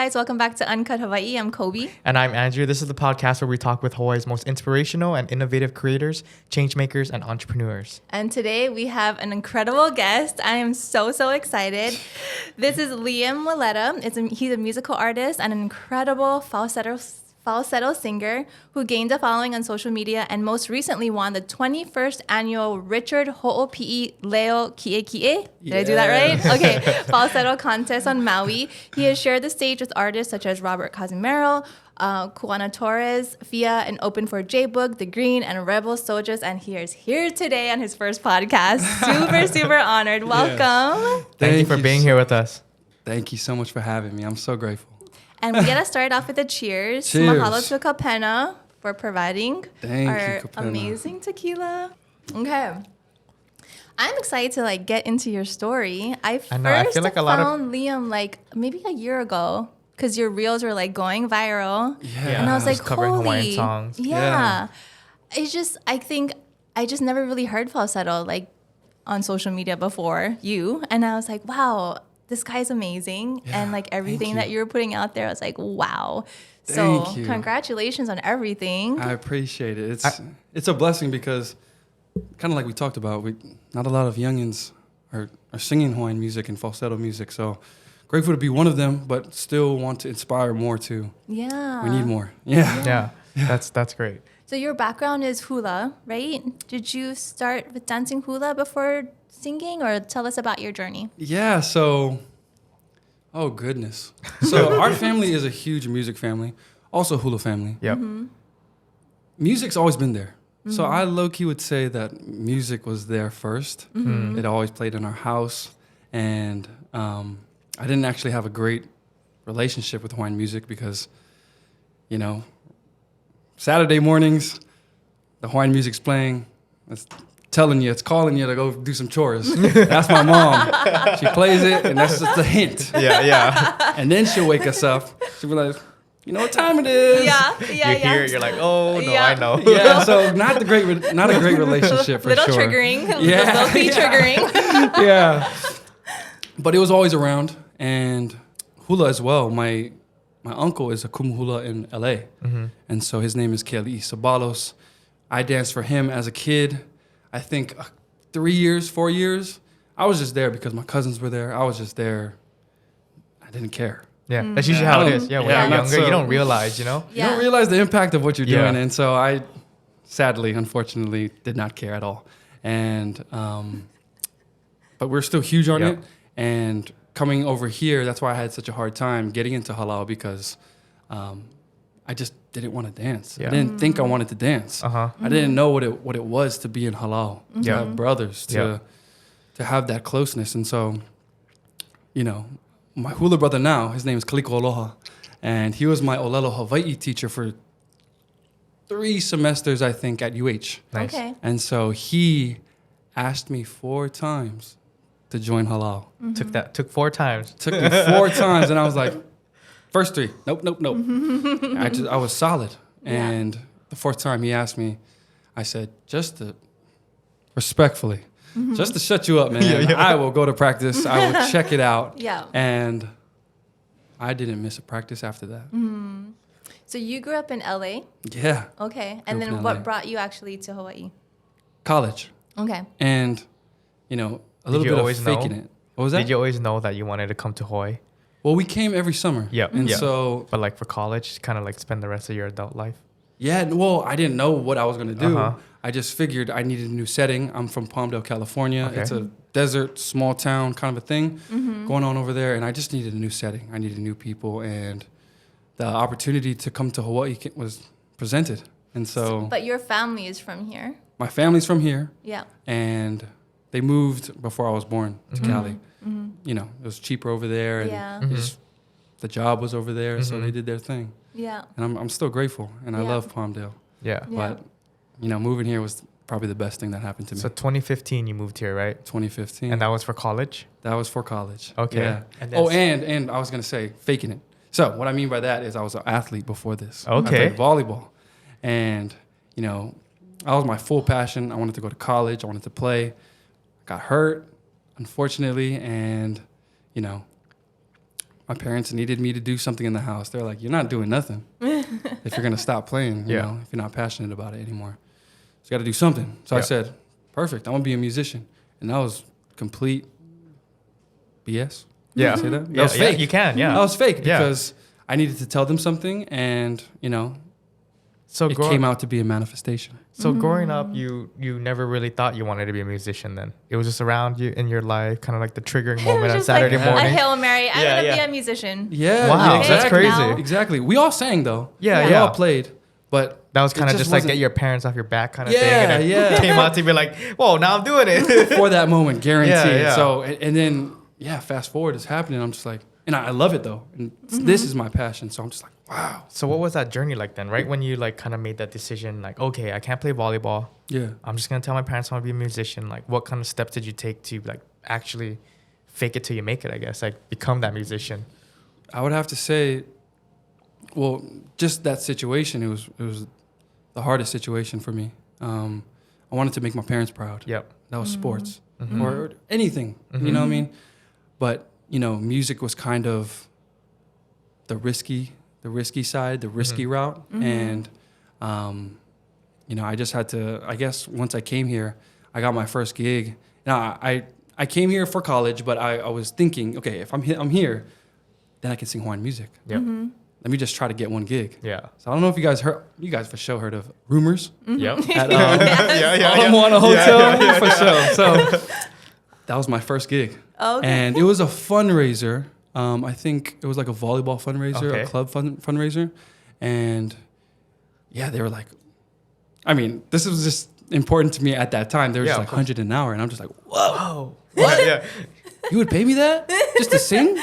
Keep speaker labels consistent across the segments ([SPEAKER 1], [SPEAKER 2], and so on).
[SPEAKER 1] guys, welcome back to Uncut Hawaii. I'm Kolby.
[SPEAKER 2] And I'm Andrew. This is the podcast where we talk with Hawaii's most inspirational and innovative creators, change makers, and entrepreneurs.
[SPEAKER 1] And today we have an incredible guest. I am so excited. This is Moleta. He's a musical artist and an incredible falsetto singer who gained a following on social media and most recently won the 21st annual Richard Ho'opi'i Leo Ki'eki'e. Did I do that right? Okay. Falsetto contest on Maui. He has shared the stage with artists such as Robert Casimiro, Kuana Torres, Fia, and opened for J-Book, The Green, and Rebel Soldiers. And he is here today on his first podcast. Super honored. Welcome.
[SPEAKER 2] Yes. Thank you for being here with us.
[SPEAKER 3] Thank you so much for having me. I'm so grateful.
[SPEAKER 1] And we gotta start off with a cheers.
[SPEAKER 3] Cheers.
[SPEAKER 1] Mahalo to Kapena for providing our amazing tequila. Okay. I'm excited to get into your story. I found Liam maybe a year ago because your reels were going viral.
[SPEAKER 3] Yeah.
[SPEAKER 1] And I was
[SPEAKER 2] covering
[SPEAKER 1] holy.
[SPEAKER 2] Hawaiian songs.
[SPEAKER 1] Yeah. It's just, I think I just never really heard falsetto on social media before you. And I was like, wow, this guy's amazing.
[SPEAKER 3] Yeah,
[SPEAKER 1] and everything that you were putting out there, I was like, wow.
[SPEAKER 3] Thank you.
[SPEAKER 1] Congratulations on everything.
[SPEAKER 3] I appreciate it. It's a blessing because kind of like we talked about, not a lot of youngins are singing Hawaiian music and falsetto music. So grateful to be one of them, but still want to inspire more too.
[SPEAKER 1] Yeah.
[SPEAKER 3] We need more. Yeah.
[SPEAKER 2] That's great.
[SPEAKER 1] So your background is hula, right? Did you start with dancing hula before singing, or tell us about your journey?
[SPEAKER 3] Yeah, so, oh goodness. So our family is a huge music family, also hula family.
[SPEAKER 2] Yep.
[SPEAKER 1] Mm-hmm.
[SPEAKER 3] Music's always been there. Mm-hmm. So I low-key would say that music was there first.
[SPEAKER 1] Mm-hmm.
[SPEAKER 3] It always played in our house. And I didn't actually have a great relationship with Hawaiian music because, Saturday mornings, the Hawaiian music's playing. It's calling you to go do some chores. That's my mom. She plays it, and that's just a hint.
[SPEAKER 2] Yeah.
[SPEAKER 3] And then she'll wake us up. She'll be like, you know what time it is?
[SPEAKER 1] Yeah.
[SPEAKER 2] You hear it, you're like, oh, no, I know.
[SPEAKER 3] Yeah, so not a great relationship for
[SPEAKER 1] little
[SPEAKER 3] sure.
[SPEAKER 1] Triggering.
[SPEAKER 3] Yeah.
[SPEAKER 1] Little triggering.
[SPEAKER 3] Yeah. But it was always around, and hula as well. My uncle is a kumuhula in LA, and so his name is Keali'i Sabalos. I danced for him as a kid. I think 3 years, 4 years. I was just there because my cousins were there. I was just there. I didn't care.
[SPEAKER 2] Yeah, that's usually how it is. Yeah, when you're younger, you don't realize,
[SPEAKER 3] You don't realize the impact of what you're doing. And so I, sadly, unfortunately, did not care at all. And, but we're still huge on it. And coming over here, that's why I had such a hard time getting into halau because I just didn't want to dance.
[SPEAKER 2] Yeah.
[SPEAKER 3] I didn't think I wanted to dance. I didn't know what it was to be in halau, to have brothers, to have that closeness. And so, my hula brother now, his name is Kaliko Aloha, and he was my Olelo Hawaii teacher for 3 semesters, I think, at UH.
[SPEAKER 2] Nice.
[SPEAKER 1] Okay.
[SPEAKER 3] And so he asked me 4 times to join halau.
[SPEAKER 2] Took 4 times.
[SPEAKER 3] Took me 4 times, and I was like, first 3, nope. I was solid. And the 4th time he asked me, I said, respectfully, just to shut you up, man, I will go to practice. I will check it out.
[SPEAKER 1] Yeah.
[SPEAKER 3] And I didn't miss a practice after that.
[SPEAKER 1] So you grew up in LA?
[SPEAKER 3] Yeah.
[SPEAKER 1] Okay. And then what brought you actually to Hawaii?
[SPEAKER 3] College.
[SPEAKER 1] Okay.
[SPEAKER 3] And, a little bit of faking it. What was that?
[SPEAKER 2] Did you always know that you wanted to come to Hawaii?
[SPEAKER 3] Well, we came every summer.
[SPEAKER 2] Yeah.
[SPEAKER 3] And so...
[SPEAKER 2] But for college, kind of spend the rest of your adult life?
[SPEAKER 3] Yeah, well, I didn't know what I was going to do. I just figured I needed a new setting. I'm from Palmdale, California. Okay. It's a desert, small town kind of a thing going on over there. And I just needed a new setting. I needed new people. And the opportunity to come to Hawaii was presented. And so...
[SPEAKER 1] But your family is from here?
[SPEAKER 3] My family's from here.
[SPEAKER 1] Yeah.
[SPEAKER 3] And they moved before I was born to Cali. It was cheaper over there. And the job was over there. So they did their thing.
[SPEAKER 1] Yeah.
[SPEAKER 3] And I'm still grateful. And I love Palmdale.
[SPEAKER 2] Yeah.
[SPEAKER 3] But... moving here was probably the best thing that happened to me.
[SPEAKER 2] So 2015, you moved here, right?
[SPEAKER 3] 2015.
[SPEAKER 2] And that was for college?
[SPEAKER 3] That was for college.
[SPEAKER 2] Okay.
[SPEAKER 3] Yeah. And I was going to say, faking it. So what I mean by that is I was an athlete before this.
[SPEAKER 2] Okay.
[SPEAKER 3] I played volleyball. And, I was my full passion. I wanted to go to college. I wanted to play. Got hurt, unfortunately. And, my parents needed me to do something in the house. They're like, you're not doing nothing if you're going to stop playing, you know, if you're not passionate about it anymore. So you got to do something. So I said, perfect, I'm going to be a musician. And that was complete BS.
[SPEAKER 2] Yeah.
[SPEAKER 3] Can I say that?
[SPEAKER 2] Yeah,
[SPEAKER 3] That was fake.
[SPEAKER 2] you can, yeah.
[SPEAKER 3] That was fake because I needed to tell them something, and, you know,
[SPEAKER 2] so
[SPEAKER 3] it came out to be a manifestation.
[SPEAKER 2] So growing up, you never really thought you wanted to be a musician then? It was just around you in your life, kind of like the triggering moment on Saturday morning.
[SPEAKER 1] A Hail Mary. I'm going to be
[SPEAKER 2] yeah.
[SPEAKER 1] a musician.
[SPEAKER 3] Yeah.
[SPEAKER 2] Wow,
[SPEAKER 3] yeah,
[SPEAKER 2] that's crazy.
[SPEAKER 1] Now.
[SPEAKER 3] Exactly. We all sang, though.
[SPEAKER 2] Yeah,
[SPEAKER 3] We all played, but
[SPEAKER 2] that was kind of just like
[SPEAKER 3] wasn't-
[SPEAKER 2] get your parents off your back kind of thing.
[SPEAKER 3] Yeah,
[SPEAKER 2] And
[SPEAKER 3] yeah.
[SPEAKER 2] Came out to be like, whoa, now I'm doing it.
[SPEAKER 3] for that moment, guaranteed.
[SPEAKER 2] Yeah.
[SPEAKER 3] So, and then, fast forward, it's happening. I'm just like, and I love it though. And this is my passion. So I'm just like, wow.
[SPEAKER 2] So what was that journey like then, right? When you like kind of made that decision, like, okay, I can't play volleyball.
[SPEAKER 3] Yeah.
[SPEAKER 2] I'm just going to tell my parents I want to be a musician. Like, what kind of steps did you take to like actually fake it till you make it, I guess, like become that musician?
[SPEAKER 3] I would have to say, well, just that situation, it was the hardest situation for me. I wanted to make my parents proud.
[SPEAKER 2] Yep.
[SPEAKER 3] That was sports or anything, you know what I mean? But, you know, music was kind of the risky side, the risky route. And, you know, I just had to, I guess once I came here, I got my first gig. Now, I came here for college, but I was thinking, okay, if I'm here, then I can sing Hawaiian music.
[SPEAKER 2] Yep.
[SPEAKER 3] Let me just try to get one gig.
[SPEAKER 2] Yeah.
[SPEAKER 3] So I don't know if you guys for sure heard of Rumors.
[SPEAKER 2] Yep.
[SPEAKER 3] At,
[SPEAKER 2] yeah.
[SPEAKER 3] Moana Hotel,
[SPEAKER 2] Yeah.
[SPEAKER 3] for sure. So that was my first gig.
[SPEAKER 1] Okay.
[SPEAKER 3] And it was a fundraiser. I think it was like a volleyball fundraiser,
[SPEAKER 2] Okay.
[SPEAKER 3] a club fundraiser. And yeah, they were like, I mean, this was just important to me at that time. They were just like 100 an hour. And I'm just like, whoa,
[SPEAKER 2] What? Yeah.
[SPEAKER 3] you would pay me that just to sing?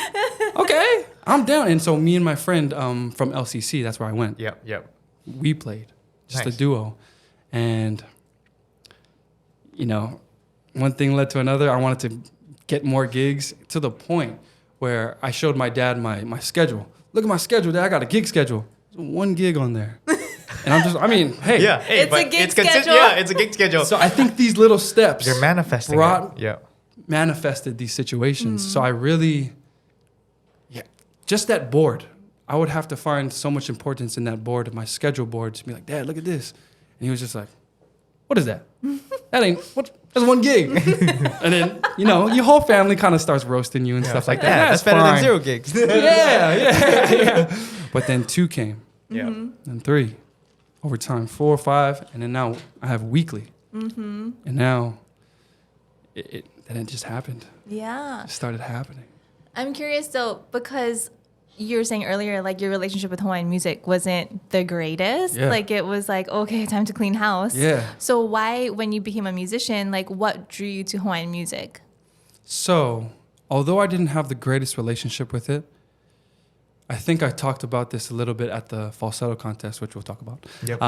[SPEAKER 3] Okay, I'm down. And so me and my friend from LCC, that's where I went.
[SPEAKER 2] Yep.
[SPEAKER 3] We played just
[SPEAKER 2] Nice.
[SPEAKER 3] a duo. And, you know, one thing led to another. I wanted to get more gigs to the point where I showed my dad my schedule. Look at my schedule, Dad. I got a gig schedule. There's one gig on there. And I'm just, I mean, hey.
[SPEAKER 2] Yeah. Hey,
[SPEAKER 1] It's a
[SPEAKER 2] but
[SPEAKER 1] gig
[SPEAKER 2] consist-
[SPEAKER 1] schedule.
[SPEAKER 2] Yeah, it's a gig schedule.
[SPEAKER 3] So I think these little steps
[SPEAKER 2] You're manifesting
[SPEAKER 3] brought-
[SPEAKER 2] it. Yeah.
[SPEAKER 3] manifested these situations. So I really, just that board. I would have to find so much importance in that board, my schedule board, to be like, Dad, look at this. And he was just like, what is that? That ain't, what? That's one gig. And then, you know, your whole family kind of starts roasting you and
[SPEAKER 2] Yeah,
[SPEAKER 3] stuff
[SPEAKER 2] it's
[SPEAKER 3] like
[SPEAKER 2] yeah,
[SPEAKER 3] that.
[SPEAKER 2] that's better than
[SPEAKER 3] fine.
[SPEAKER 2] 0 gigs.
[SPEAKER 3] Yeah. But then 2 came,
[SPEAKER 2] Yeah.
[SPEAKER 3] and 3, over time, 4, 5, and then now I have weekly. And now then it just happened.
[SPEAKER 1] Yeah.
[SPEAKER 3] It started happening.
[SPEAKER 1] I'm curious though, because you were saying earlier, like your relationship with Hawaiian music wasn't the greatest.
[SPEAKER 3] Yeah.
[SPEAKER 1] Like it was like, okay, time to clean house.
[SPEAKER 3] Yeah.
[SPEAKER 1] So why, when you became a musician, like what drew you to Hawaiian music?
[SPEAKER 3] So, although I didn't have the greatest relationship with it, I think I talked about this a little bit at the falsetto contest, which we'll talk about.
[SPEAKER 2] Yep.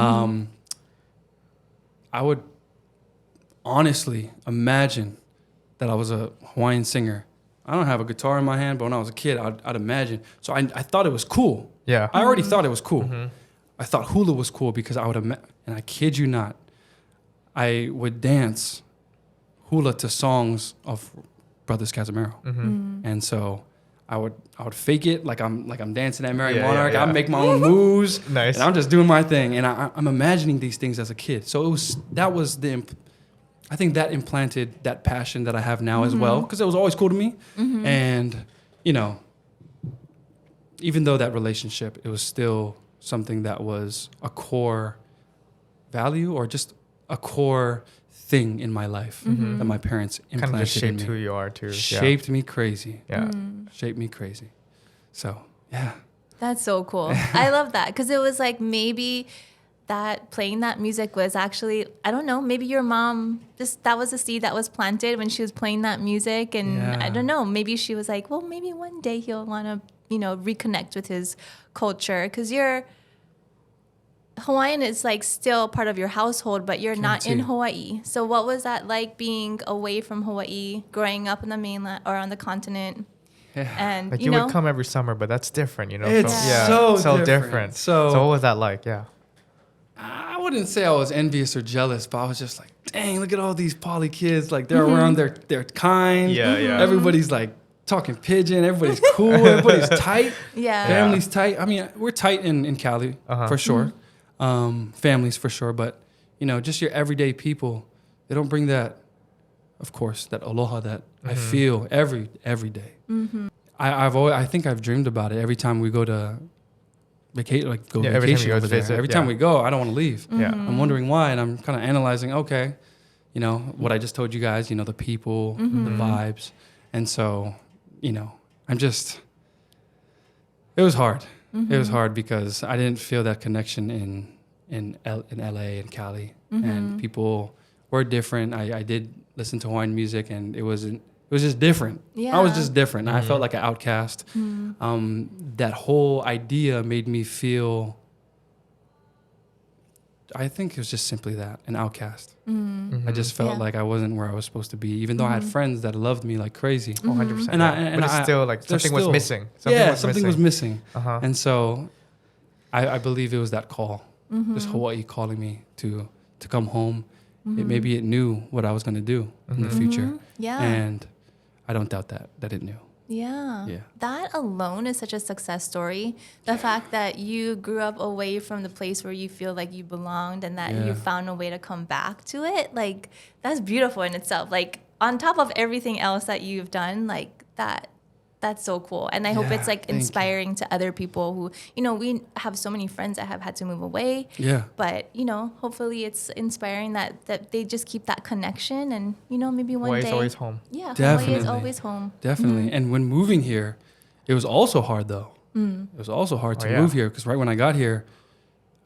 [SPEAKER 3] I would honestly imagine that I was a Hawaiian singer. I don't have a guitar in my hand, but when I was a kid, I'd imagine. So I thought it was cool.
[SPEAKER 2] Yeah.
[SPEAKER 3] I already thought it was cool. I thought hula was cool because I would and I kid you not, I would dance hula to songs of Brothers Casimiro. And so I would fake it like I'm dancing at Mary
[SPEAKER 2] Yeah,
[SPEAKER 3] Monarch.
[SPEAKER 2] yeah, yeah.
[SPEAKER 3] I make my own moves.
[SPEAKER 2] Nice.
[SPEAKER 3] And I'm just doing my thing. And I'm imagining these things as a kid. So I think that implanted that passion that I have now as well, because it was always cool to me. And, you know, even though that relationship, it was still something that was a core value or just a core thing in my life that my parents
[SPEAKER 2] Kind
[SPEAKER 3] implanted
[SPEAKER 2] of just shaped
[SPEAKER 3] in
[SPEAKER 2] who
[SPEAKER 3] me.
[SPEAKER 2] you are too.
[SPEAKER 3] Shaped me crazy.
[SPEAKER 2] Yeah.
[SPEAKER 3] Shaped me crazy. So, yeah.
[SPEAKER 1] That's so cool. I love that because it was like maybe that playing that music was actually, I don't know, maybe your mom, that was a seed that was planted when she was playing that music. And
[SPEAKER 3] Yeah.
[SPEAKER 1] I don't know, maybe she was like, well, maybe one day he'll want to, reconnect with his culture because Hawaiian is like still part of your household, but you're not in
[SPEAKER 3] Guaranteed.
[SPEAKER 1] Hawaii. So what was that like being away from Hawaii, growing up in the mainland or on the continent?
[SPEAKER 3] Yeah.
[SPEAKER 1] And,
[SPEAKER 2] Like you would come every summer, but that's different,
[SPEAKER 3] It's
[SPEAKER 2] from-
[SPEAKER 3] so
[SPEAKER 2] different.
[SPEAKER 3] different. So-
[SPEAKER 2] what was that like? Yeah.
[SPEAKER 3] I wouldn't say I was envious or jealous, but I was just like, dang, look at all these poly kids. Like they're around, they're kind.
[SPEAKER 2] Yeah, yeah.
[SPEAKER 3] Everybody's like talking pigeon. Everybody's cool. Everybody's tight.
[SPEAKER 1] Yeah.
[SPEAKER 3] Family's tight. I mean, we're tight in Cali for sure. Families for sure. But, you know, just your everyday people, they don't bring that, of course, that aloha that I feel every day. I think I've dreamed about it every time we go to vacation over there. Every time we go, I don't want to leave.
[SPEAKER 2] Yeah.
[SPEAKER 3] I'm wondering why, and I'm kind of analyzing, okay, you know, what I just told you guys, you know, the people, the vibes. And so, you know, it was hard. It was hard because I didn't feel that connection in LA and Cali. And people were different. I did listen to Hawaiian music, and it was just different.
[SPEAKER 1] Yeah.
[SPEAKER 3] I was just different. I felt like an outcast. That whole idea made me feel, I think it was just simply that, an outcast. I just felt like I wasn't where I was supposed to be, even though I had friends that loved me like crazy.
[SPEAKER 2] 100%.
[SPEAKER 3] And
[SPEAKER 2] but it's still like something was missing.
[SPEAKER 3] Something was missing. And so I believe it was that call, just Hawaii calling me to come home. Maybe it knew what I was going to do in the future.
[SPEAKER 1] Yeah.
[SPEAKER 3] And I don't doubt that it knew.
[SPEAKER 1] Yeah.
[SPEAKER 3] Yeah.
[SPEAKER 1] That alone is such a success story. The fact that you grew up away from the place where you feel like you belonged and that you found a way to come back to it, like, that's beautiful in itself. Like, on top of everything else that you've done, like, that's so cool. And I hope it's like inspiring to other people who, you know, we have so many friends that have had to move away.
[SPEAKER 3] Yeah.
[SPEAKER 1] But, you know, hopefully it's inspiring that they just keep that connection and, you know, maybe one
[SPEAKER 2] Hawaii's
[SPEAKER 1] day.
[SPEAKER 2] always home.
[SPEAKER 1] Yeah,
[SPEAKER 3] Definitely.
[SPEAKER 1] Hawaii is always home.
[SPEAKER 3] Definitely. And when moving here, it was also hard though. It was also hard to move here because right when I got here,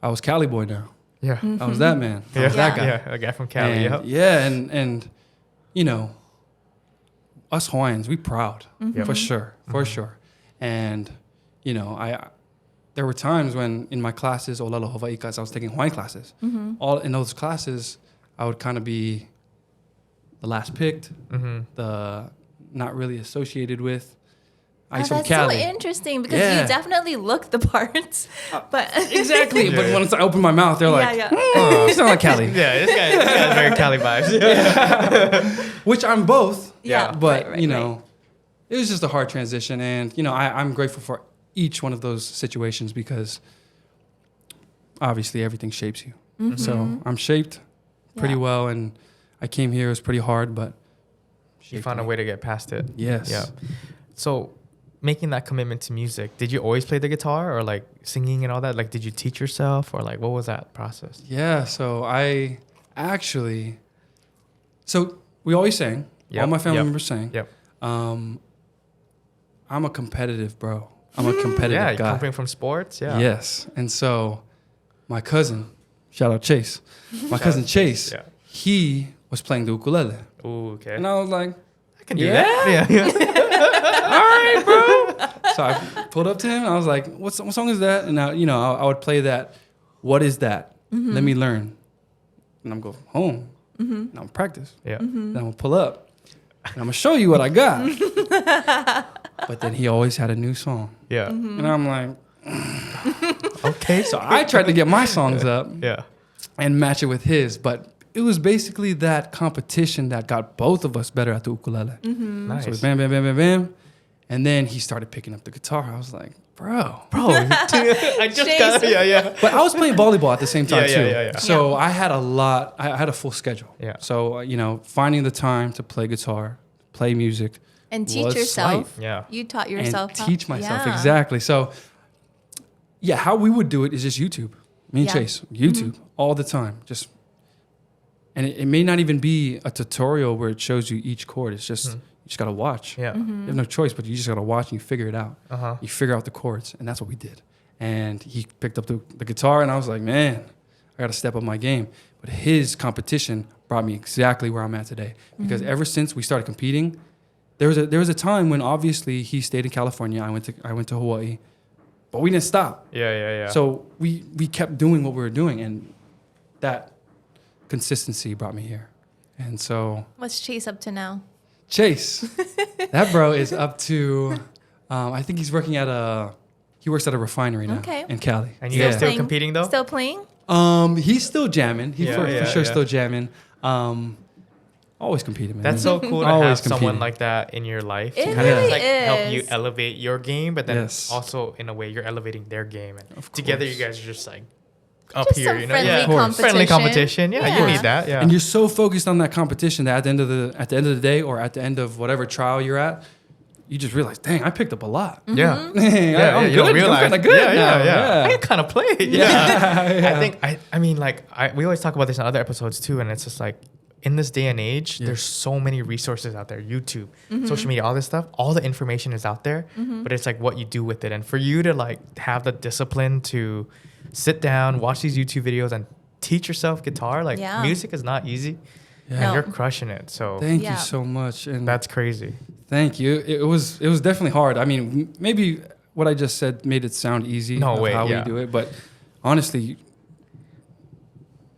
[SPEAKER 3] I was Cali boy now.
[SPEAKER 2] Yeah.
[SPEAKER 3] I was that man. I was that guy.
[SPEAKER 2] Yeah, a guy from Cali.
[SPEAKER 3] And, yeah, and you know, us Hawaiians, we proud for sure, for sure. And you know, there were times when in my classes, Olelo Hawaiikas, I was taking Hawaiian classes. All in those classes, I would kind of be the last picked, the not really associated with.
[SPEAKER 1] That's so interesting because you definitely look the parts, but
[SPEAKER 3] exactly. But once I open my mouth, they're like,
[SPEAKER 1] yeah.
[SPEAKER 3] "You sound like Cali."
[SPEAKER 2] Yeah, this guy has very Cali vibes.
[SPEAKER 3] Which I'm both.
[SPEAKER 1] Yeah,
[SPEAKER 3] But
[SPEAKER 1] right,
[SPEAKER 3] you know, it was just a hard transition, and you know, I'm grateful for each one of those situations because obviously everything shapes you. So I'm shaped pretty well, and I came here. It was pretty hard, but
[SPEAKER 2] You found a way to get past it.
[SPEAKER 3] Yes.
[SPEAKER 2] Yeah. So making that commitment to music, did you always play the guitar or like singing and all that? Like, did you teach yourself or like, what was that process?
[SPEAKER 3] Yeah. So I actually, we always sang. All my family members sang.
[SPEAKER 2] Yep.
[SPEAKER 3] I'm a competitive bro. I'm a competitive guy.
[SPEAKER 2] Coming from sports. Yeah.
[SPEAKER 3] Yes. And so my cousin, shout out Chase, Chase, he was playing the ukulele.
[SPEAKER 2] Ooh, okay.
[SPEAKER 3] And I was like,
[SPEAKER 2] I can do that. Yeah.
[SPEAKER 3] All right, bro. So I pulled up to him. And I was like, what song is that? And I would play that. What is that? Let me learn. And I'm going home. And I'm practice.
[SPEAKER 2] Yeah.
[SPEAKER 3] Then I'm going to pull up. And I'm going to show you what I got. But then he always had a new song.
[SPEAKER 2] Yeah.
[SPEAKER 3] And I'm like,
[SPEAKER 2] okay.
[SPEAKER 3] So I tried to get my songs up and match it with his. But it was basically that competition that got both of us better at the ukulele.
[SPEAKER 2] Nice.
[SPEAKER 3] So it was bam, bam, bam, bam, bam. And then he started picking up the guitar. I was like, bro.
[SPEAKER 2] I just got,
[SPEAKER 3] But I was playing volleyball at the same time, too.
[SPEAKER 2] Yeah.
[SPEAKER 3] So I had I had a full schedule.
[SPEAKER 2] Yeah.
[SPEAKER 3] So, finding the time to play guitar, play music.
[SPEAKER 1] And teach yourself.
[SPEAKER 3] Life.
[SPEAKER 2] Yeah.
[SPEAKER 1] You taught yourself.
[SPEAKER 3] And teach myself, exactly. So, how we would do it is just YouTube. Me and Chase, YouTube all the time. And it may not even be a tutorial where it shows you each chord. It's just, you just got to watch.
[SPEAKER 2] Yeah.
[SPEAKER 3] You have no choice, but you just got to watch and you figure it out. You figure out the chords, and that's what we did. And he picked up the guitar, and I was like, man, I got to step up my game. But his competition brought me exactly where I'm at today. Because ever since we started competing, there was a time when obviously he stayed in California. I went to Hawaii, but we didn't stop.
[SPEAKER 2] Yeah.
[SPEAKER 3] So we kept doing what we were doing, and that consistency brought me here. And so
[SPEAKER 1] What's Chase up to now?
[SPEAKER 3] Chase, that bro is up to, I think he's working he works at a refinery now in Cali.
[SPEAKER 2] And you guys still competing though?
[SPEAKER 1] Still playing?
[SPEAKER 3] He's still jamming. He's for sure still jamming. Always competing, man.
[SPEAKER 2] That's so cool to
[SPEAKER 3] Always
[SPEAKER 2] have someone
[SPEAKER 3] competing.
[SPEAKER 2] like that in your life
[SPEAKER 1] It
[SPEAKER 2] to kind of
[SPEAKER 1] really
[SPEAKER 2] like help you
[SPEAKER 1] is.
[SPEAKER 2] elevate your game, but then
[SPEAKER 3] Yes.
[SPEAKER 2] also in a way you're elevating their game, and
[SPEAKER 3] Of
[SPEAKER 2] together
[SPEAKER 3] course.
[SPEAKER 2] you guys are just like up
[SPEAKER 1] Just
[SPEAKER 2] here,
[SPEAKER 1] some
[SPEAKER 2] you know,
[SPEAKER 1] friendly
[SPEAKER 2] yeah,
[SPEAKER 3] Of course.
[SPEAKER 1] competition.
[SPEAKER 2] friendly competition. Yeah, you
[SPEAKER 1] Yeah.
[SPEAKER 2] need that. Yeah,
[SPEAKER 3] And you're so focused on that competition that at the end of the day, or at the end of whatever trial you're at, you just realize, dang, I picked up a lot.
[SPEAKER 2] yeah.
[SPEAKER 3] Dang,
[SPEAKER 2] Yeah,
[SPEAKER 3] I'm
[SPEAKER 2] you don't
[SPEAKER 3] good.
[SPEAKER 2] realize.
[SPEAKER 3] I'm kind of good
[SPEAKER 2] Yeah,
[SPEAKER 3] now.
[SPEAKER 2] yeah. I can kind of play. Yeah.
[SPEAKER 3] Yeah.
[SPEAKER 2] I think I mean like we always talk about this in other episodes too, and it's just like in this day and age,
[SPEAKER 3] Yeah.
[SPEAKER 2] there's so many resources out there, YouTube, social media, all this stuff, all the information is out there, but it's like what you do with it. And for you to like have the discipline to sit down, watch these YouTube videos and teach yourself guitar, like
[SPEAKER 1] Yeah.
[SPEAKER 2] music is not easy.
[SPEAKER 3] Yeah.
[SPEAKER 2] And
[SPEAKER 1] No.
[SPEAKER 2] you're crushing it. So
[SPEAKER 3] Thank
[SPEAKER 1] Yeah.
[SPEAKER 3] you so much. And
[SPEAKER 2] that's crazy.
[SPEAKER 3] thank you. It was definitely hard. I mean, maybe what I just said made it sound easy.
[SPEAKER 2] No
[SPEAKER 3] of
[SPEAKER 2] way,
[SPEAKER 3] how
[SPEAKER 2] yeah.
[SPEAKER 3] we do it, but honestly,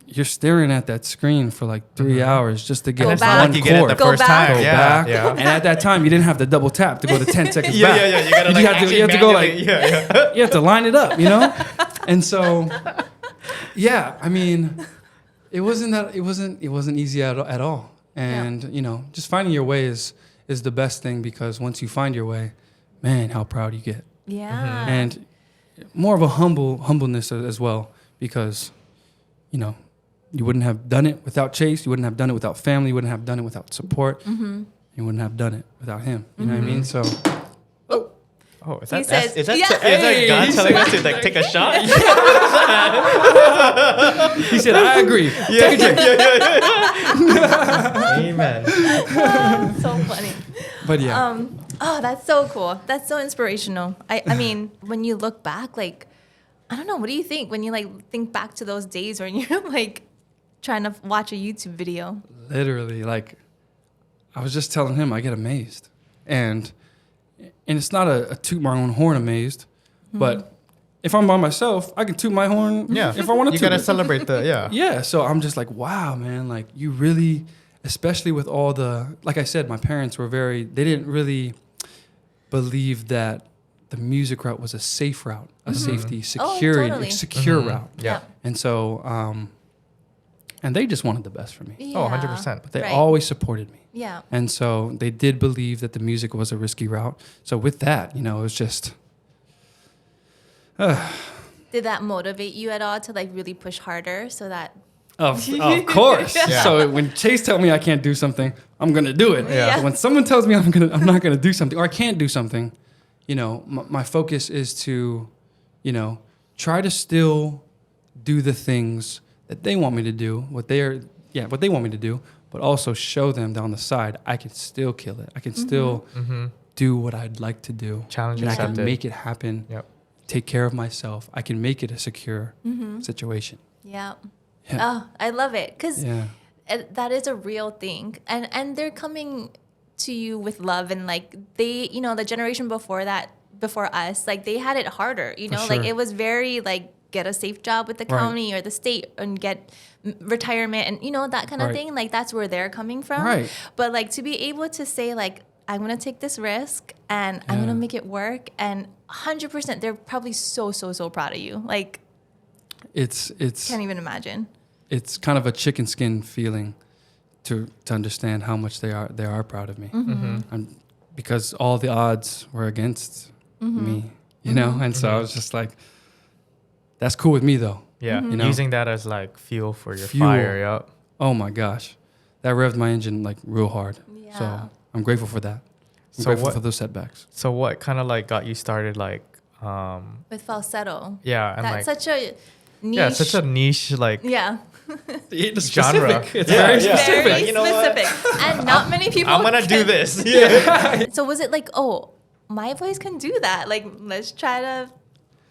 [SPEAKER 3] you're staring at that screen for like 3 hours just to get
[SPEAKER 1] Go
[SPEAKER 2] And it's
[SPEAKER 1] back.
[SPEAKER 2] not
[SPEAKER 3] one
[SPEAKER 2] like you get it
[SPEAKER 3] chord.
[SPEAKER 2] the
[SPEAKER 1] Go
[SPEAKER 2] first
[SPEAKER 1] back.
[SPEAKER 2] time.
[SPEAKER 3] Go
[SPEAKER 2] Yeah,
[SPEAKER 3] back.
[SPEAKER 2] yeah.
[SPEAKER 3] And at that time, you didn't have the double tap to go to 10 seconds
[SPEAKER 2] Yeah,
[SPEAKER 3] back.
[SPEAKER 2] yeah, yeah. You gotta like
[SPEAKER 3] You have to-
[SPEAKER 2] actually
[SPEAKER 3] you have to go, like-
[SPEAKER 2] manually- yeah.
[SPEAKER 3] You have to line it up, you know? And so, yeah, I mean, it wasn't easy at all. And, you know, just finding your way is the best thing, because once you find your way, man, how proud you get.
[SPEAKER 1] Yeah.
[SPEAKER 3] And more of a humbleness as well, because, you know, you wouldn't have done it without Chase. You wouldn't have done it without family. You wouldn't have done it without support.
[SPEAKER 1] Mm-hmm.
[SPEAKER 3] You wouldn't have done it without him. You know what I mean? So,
[SPEAKER 2] Oh, is
[SPEAKER 1] He
[SPEAKER 2] that
[SPEAKER 1] says-
[SPEAKER 2] is that
[SPEAKER 1] yeah.
[SPEAKER 2] is that God
[SPEAKER 3] Hey,
[SPEAKER 2] telling us to like take a shot?
[SPEAKER 3] he said, I agree.
[SPEAKER 2] Yeah, Amen.
[SPEAKER 1] So funny.
[SPEAKER 3] But yeah.
[SPEAKER 1] Oh, that's so cool. That's so inspirational. I mean, when you look back, like, I don't know, what do you think when you like think back to those days when you're like trying to watch a YouTube video?
[SPEAKER 3] Literally, like, I was just telling him, I get amazed. And it's not a toot my own horn amazed, but if I'm by myself, I can toot my horn
[SPEAKER 2] Yeah,
[SPEAKER 3] if I want to
[SPEAKER 2] you
[SPEAKER 3] toot
[SPEAKER 2] gotta
[SPEAKER 3] it.
[SPEAKER 2] celebrate the
[SPEAKER 3] Yeah, so I'm just like, wow, man, like you really, especially with all the, like I said, my parents were they didn't really believe that the music route was a safe route, a safety, security,
[SPEAKER 1] totally.
[SPEAKER 3] secure route.
[SPEAKER 2] Yeah.
[SPEAKER 3] And so, and they just wanted the best for me.
[SPEAKER 2] Oh,
[SPEAKER 1] Yeah.
[SPEAKER 2] 100%.
[SPEAKER 3] They
[SPEAKER 1] Right.
[SPEAKER 3] always supported me.
[SPEAKER 1] Yeah.
[SPEAKER 3] And so they did believe that the music was a risky route. So with that, you know, it was just,
[SPEAKER 1] Did that motivate you at all to like really push harder so that?
[SPEAKER 3] of course.
[SPEAKER 2] Yeah.
[SPEAKER 3] So when Chase tells me I can't do something, I'm gonna do it.
[SPEAKER 1] Yeah.
[SPEAKER 3] But when someone tells me I'm not gonna do something, or I can't do something, you know, my focus is to, you know, try to still do the things that they want me to do, what they want me to do, but also show them down the side I can still kill it. I can still do what I'd like to do.
[SPEAKER 2] Challenge
[SPEAKER 3] and I can
[SPEAKER 2] accepted.
[SPEAKER 3] make it happen.
[SPEAKER 2] Yep.
[SPEAKER 3] Take care of myself. I can make it a secure situation.
[SPEAKER 1] Yeah.
[SPEAKER 3] Yeah.
[SPEAKER 1] Oh, I love it because
[SPEAKER 3] Yeah.
[SPEAKER 1] that is a real thing, and they're coming to you with love, and like they, you know, the generation before us, like they had it harder. You know, like
[SPEAKER 3] sure.
[SPEAKER 1] it was very like get a safe job with the
[SPEAKER 3] Right.
[SPEAKER 1] county or the state and get retirement and you know that kind of
[SPEAKER 3] Right.
[SPEAKER 1] thing. Like that's where they're coming from.
[SPEAKER 3] Right.
[SPEAKER 1] But like to be able to say like I'm gonna take this risk and I'm
[SPEAKER 3] Yeah.
[SPEAKER 1] gonna make it work, and 100%, they're probably so proud of you. Like
[SPEAKER 3] It's
[SPEAKER 1] can't even imagine.
[SPEAKER 3] it's kind of a chicken skin feeling to understand how much they are proud of me. Because all the odds were against me, you know? And so I was just like, that's cool with me though.
[SPEAKER 2] Yeah.
[SPEAKER 3] You know?
[SPEAKER 2] Using that as like fuel for your
[SPEAKER 3] Fuel.
[SPEAKER 2] fire. Yep.
[SPEAKER 3] Oh my gosh. That revved my engine like real hard.
[SPEAKER 1] Yeah.
[SPEAKER 3] So I'm grateful for that. I'm
[SPEAKER 2] So
[SPEAKER 3] grateful
[SPEAKER 2] what-
[SPEAKER 3] for those setbacks.
[SPEAKER 2] So what kind of like got you started like
[SPEAKER 1] With falsetto.
[SPEAKER 2] yeah, and
[SPEAKER 1] That's
[SPEAKER 2] like
[SPEAKER 1] such a niche.
[SPEAKER 2] yeah, it's such a niche like
[SPEAKER 1] yeah.
[SPEAKER 3] It's
[SPEAKER 2] genre.
[SPEAKER 3] It's
[SPEAKER 2] Yeah,
[SPEAKER 3] very
[SPEAKER 2] yeah.
[SPEAKER 3] specific.
[SPEAKER 1] Very
[SPEAKER 2] You know what?
[SPEAKER 1] specific. And not many people
[SPEAKER 2] I'm gonna do
[SPEAKER 1] can-
[SPEAKER 2] this. Yeah.
[SPEAKER 1] So was it like, oh, my voice can do that? Like, let's try to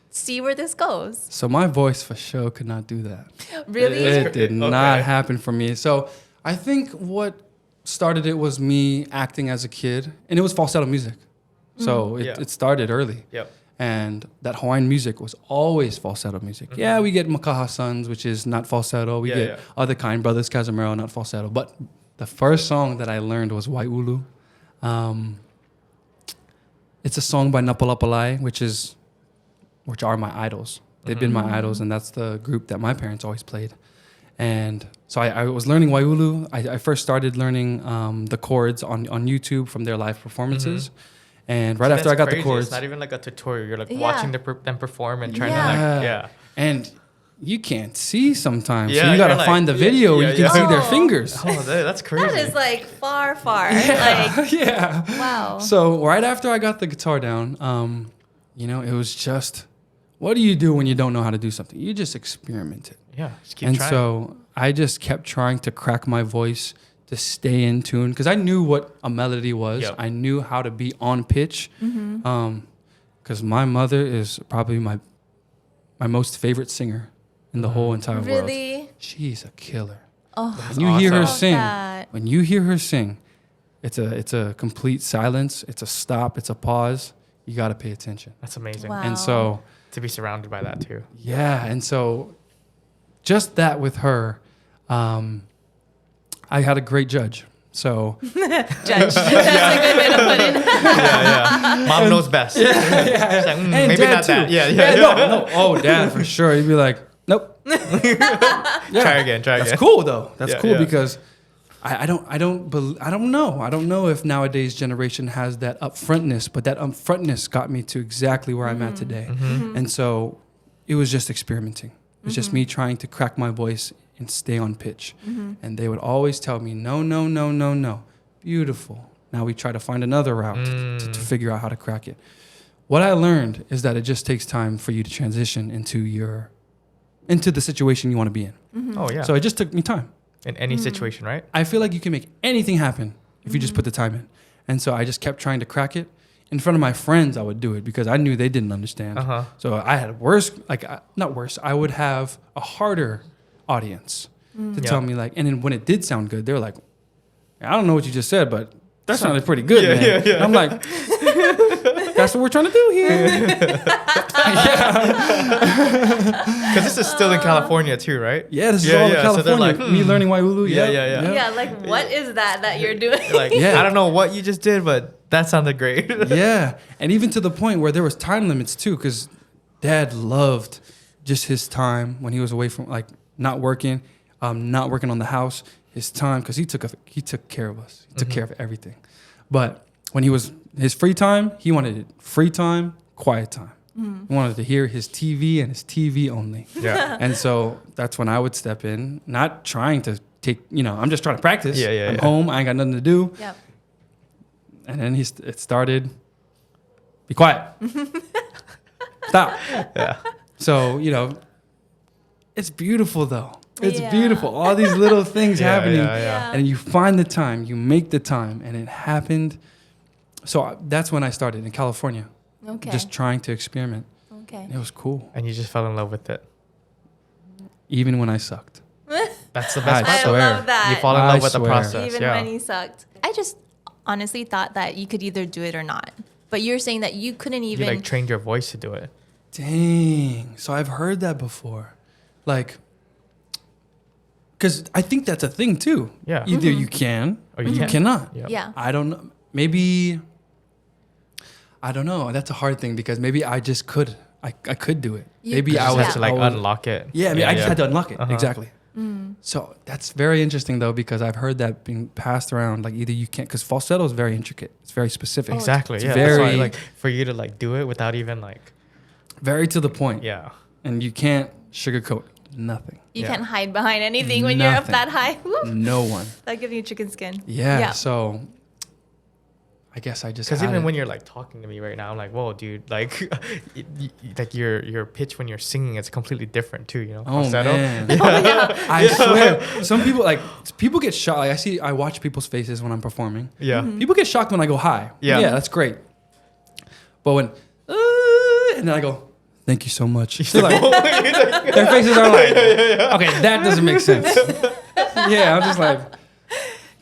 [SPEAKER 1] see where this goes.
[SPEAKER 3] So my voice for sure could not do that.
[SPEAKER 1] Really?
[SPEAKER 3] It did
[SPEAKER 2] Okay.
[SPEAKER 3] not happen for me. So I think what started it was me acting as a kid, and it was falsetto music. So
[SPEAKER 2] Yeah.
[SPEAKER 3] it started early.
[SPEAKER 2] Yep.
[SPEAKER 3] And that Hawaiian music was always falsetto music. Yeah, we get Makaha Sons, which is not falsetto. We
[SPEAKER 2] Yeah,
[SPEAKER 3] get
[SPEAKER 2] yeah.
[SPEAKER 3] Other Kind Brothers, Casimiro, not falsetto. But the first song that I learned was Waiulu. It's a song by Napalapalai, which are my idols. They've been my idols, and that's the group that my parents always played. And so I was learning Waiulu. I first started learning the chords on YouTube from their live performances. And right after I got the chords.
[SPEAKER 2] It's not even like a tutorial. You're like
[SPEAKER 1] Yeah.
[SPEAKER 2] watching them perform and trying to like,
[SPEAKER 3] And you can't see sometimes.
[SPEAKER 2] Yeah,
[SPEAKER 3] so you got to
[SPEAKER 2] you're
[SPEAKER 3] find the video where you can see their
[SPEAKER 1] Oh.
[SPEAKER 3] fingers.
[SPEAKER 2] Oh, that's crazy.
[SPEAKER 1] That is like far. Like,
[SPEAKER 3] Yeah.
[SPEAKER 1] wow.
[SPEAKER 3] So right after I got the guitar down, you know, it was just, what do you do when you don't know how to do something? You just experiment it.
[SPEAKER 2] Yeah, just keep
[SPEAKER 3] And
[SPEAKER 2] trying.
[SPEAKER 3] so I just kept trying to crack my voice to stay in tune because I knew what a melody was.
[SPEAKER 2] Yep.
[SPEAKER 3] I knew how to be on pitch. Because my mother is probably my most favorite singer in the whole entire world.
[SPEAKER 1] Really?
[SPEAKER 3] She's a killer.
[SPEAKER 1] Oh,
[SPEAKER 3] When you hear her
[SPEAKER 2] awesome.
[SPEAKER 3] sing,
[SPEAKER 1] that.
[SPEAKER 3] when you hear her sing, it's a complete silence. It's a stop. It's a pause. You got to pay attention.
[SPEAKER 2] That's amazing.
[SPEAKER 1] Wow.
[SPEAKER 3] And so,
[SPEAKER 2] To be surrounded by that too.
[SPEAKER 3] yeah. And so just that with her, I had a great judge. So
[SPEAKER 1] Judge. That's a good way to put it.
[SPEAKER 2] Yeah. Mom knows best.
[SPEAKER 3] yeah.
[SPEAKER 2] It's like,
[SPEAKER 3] And
[SPEAKER 2] maybe
[SPEAKER 3] dad
[SPEAKER 2] not
[SPEAKER 3] too.
[SPEAKER 2] that. Yeah.
[SPEAKER 3] No. Oh, dad, for sure. He'd be like, nope. Yeah.
[SPEAKER 2] Try again.
[SPEAKER 3] That's cool though. That's
[SPEAKER 2] Yeah,
[SPEAKER 3] cool
[SPEAKER 2] yeah.
[SPEAKER 3] because I don't know. I don't know if nowadays generation has that upfrontness, but that upfrontness got me to exactly where I'm at today. And so it was just experimenting. It was just me trying to crack my voice and stay on pitch. And they would always tell me, no. Beautiful. Now we try to find another route to figure out how to crack it. What I learned is that it just takes time for you to transition into the situation you want to be in.
[SPEAKER 2] Oh yeah.
[SPEAKER 3] So it just took me time.
[SPEAKER 2] In any situation, right?
[SPEAKER 3] I feel like you can make anything happen if you just put the time in. And so I just kept trying to crack it. In front of my friends, I would do it because I knew they didn't understand. So I had not worse. I would have a harder audience to tell me like, and then when it did sound good, they were like, I don't know what you just said, but that sounded pretty good, man. And I'm like, that's what we're trying to do here.
[SPEAKER 2] Because this is still in California too, right?
[SPEAKER 3] Yeah, this is all in
[SPEAKER 2] So they're
[SPEAKER 3] California.
[SPEAKER 2] like,
[SPEAKER 3] Me learning Waiulu.
[SPEAKER 2] Yeah.
[SPEAKER 1] Yeah, like what is that you're doing?
[SPEAKER 2] Like,
[SPEAKER 3] Yeah.
[SPEAKER 2] I don't know what you just did, but that sounded great.
[SPEAKER 3] Yeah, and even to the point where there was time limits too, because Dad loved just his time when he was away from like not working on the house. His time because he took care of us. He took care of everything. But when he was his free time, he wanted it free time, quiet time. He wanted to hear his TV and his TV only.
[SPEAKER 2] Yeah.
[SPEAKER 3] And so that's when I would step in, not trying to take, I'm just trying to practice. I'm
[SPEAKER 2] Yeah.
[SPEAKER 3] home. I ain't got nothing to do.
[SPEAKER 1] Yep.
[SPEAKER 3] And then it started, be quiet. Stop.
[SPEAKER 2] Yeah.
[SPEAKER 3] So, it's beautiful though. It's
[SPEAKER 1] Yeah.
[SPEAKER 3] beautiful. All these little things happening.
[SPEAKER 2] Yeah.
[SPEAKER 3] And you find the time, you make the time, and it happened. So that's when I started in California,
[SPEAKER 1] Okay.
[SPEAKER 3] just trying to experiment.
[SPEAKER 1] Okay.
[SPEAKER 3] And it was cool,
[SPEAKER 2] And you just fell in love with it.
[SPEAKER 3] even when I sucked.
[SPEAKER 2] That's the
[SPEAKER 3] I
[SPEAKER 2] best
[SPEAKER 1] I
[SPEAKER 2] part.
[SPEAKER 3] swear.
[SPEAKER 1] love that.
[SPEAKER 2] You fall in
[SPEAKER 3] I
[SPEAKER 2] love with the
[SPEAKER 3] swear.
[SPEAKER 2] process.
[SPEAKER 1] Even
[SPEAKER 2] yeah.
[SPEAKER 1] when he sucked. I just honestly thought that you could either do it or not. But you're saying that you couldn't
[SPEAKER 2] You
[SPEAKER 1] even.
[SPEAKER 2] like trained your voice to do it.
[SPEAKER 3] Dang. So I've heard that before. Like, because I think that's a thing too.
[SPEAKER 2] Yeah.
[SPEAKER 3] Either you can
[SPEAKER 2] Or
[SPEAKER 3] or
[SPEAKER 2] you
[SPEAKER 3] you
[SPEAKER 2] can't.
[SPEAKER 3] cannot.
[SPEAKER 1] yeah.
[SPEAKER 3] I don't know. Maybe, I don't know. That's a hard thing because maybe I just could. I could do it.
[SPEAKER 1] You
[SPEAKER 3] Maybe
[SPEAKER 1] could.
[SPEAKER 3] I
[SPEAKER 2] You
[SPEAKER 3] was
[SPEAKER 2] just have to like
[SPEAKER 3] I was-
[SPEAKER 2] unlock it.
[SPEAKER 3] Yeah, I mean, I just had to unlock it.
[SPEAKER 2] Uh-huh.
[SPEAKER 3] Exactly. So that's very interesting though because I've heard that being passed around. Like either you can't, because falsetto is very intricate. It's very specific.
[SPEAKER 2] Exactly.
[SPEAKER 3] It's
[SPEAKER 2] Yeah. That's why,
[SPEAKER 3] very-
[SPEAKER 2] like for you to like do it without even like
[SPEAKER 3] Very to the point.
[SPEAKER 2] yeah.
[SPEAKER 3] And you can't sugarcoat nothing.
[SPEAKER 1] You
[SPEAKER 2] Yeah.
[SPEAKER 1] can't hide behind anything when you're up
[SPEAKER 3] Nothing.
[SPEAKER 1] that high. Woo.
[SPEAKER 3] No one.
[SPEAKER 1] That gives you chicken skin.
[SPEAKER 3] Yeah. So I guess I just
[SPEAKER 2] Because
[SPEAKER 3] had
[SPEAKER 2] even
[SPEAKER 3] it.
[SPEAKER 2] when you're like talking to me right now, I'm like, whoa, dude, like, like your pitch when you're singing is completely different too, you know?
[SPEAKER 3] Oh
[SPEAKER 2] Falsetto.
[SPEAKER 3] man.
[SPEAKER 1] Oh, yeah.
[SPEAKER 3] I swear, some people get shocked. Like I watch people's faces when I'm performing.
[SPEAKER 2] Yeah.
[SPEAKER 3] People get shocked when I go high.
[SPEAKER 2] Yeah.
[SPEAKER 3] Yeah, that's great. But when, and then I go, thank you so much. They're like, their faces are like, okay, that doesn't make sense. Yeah, I'm just like,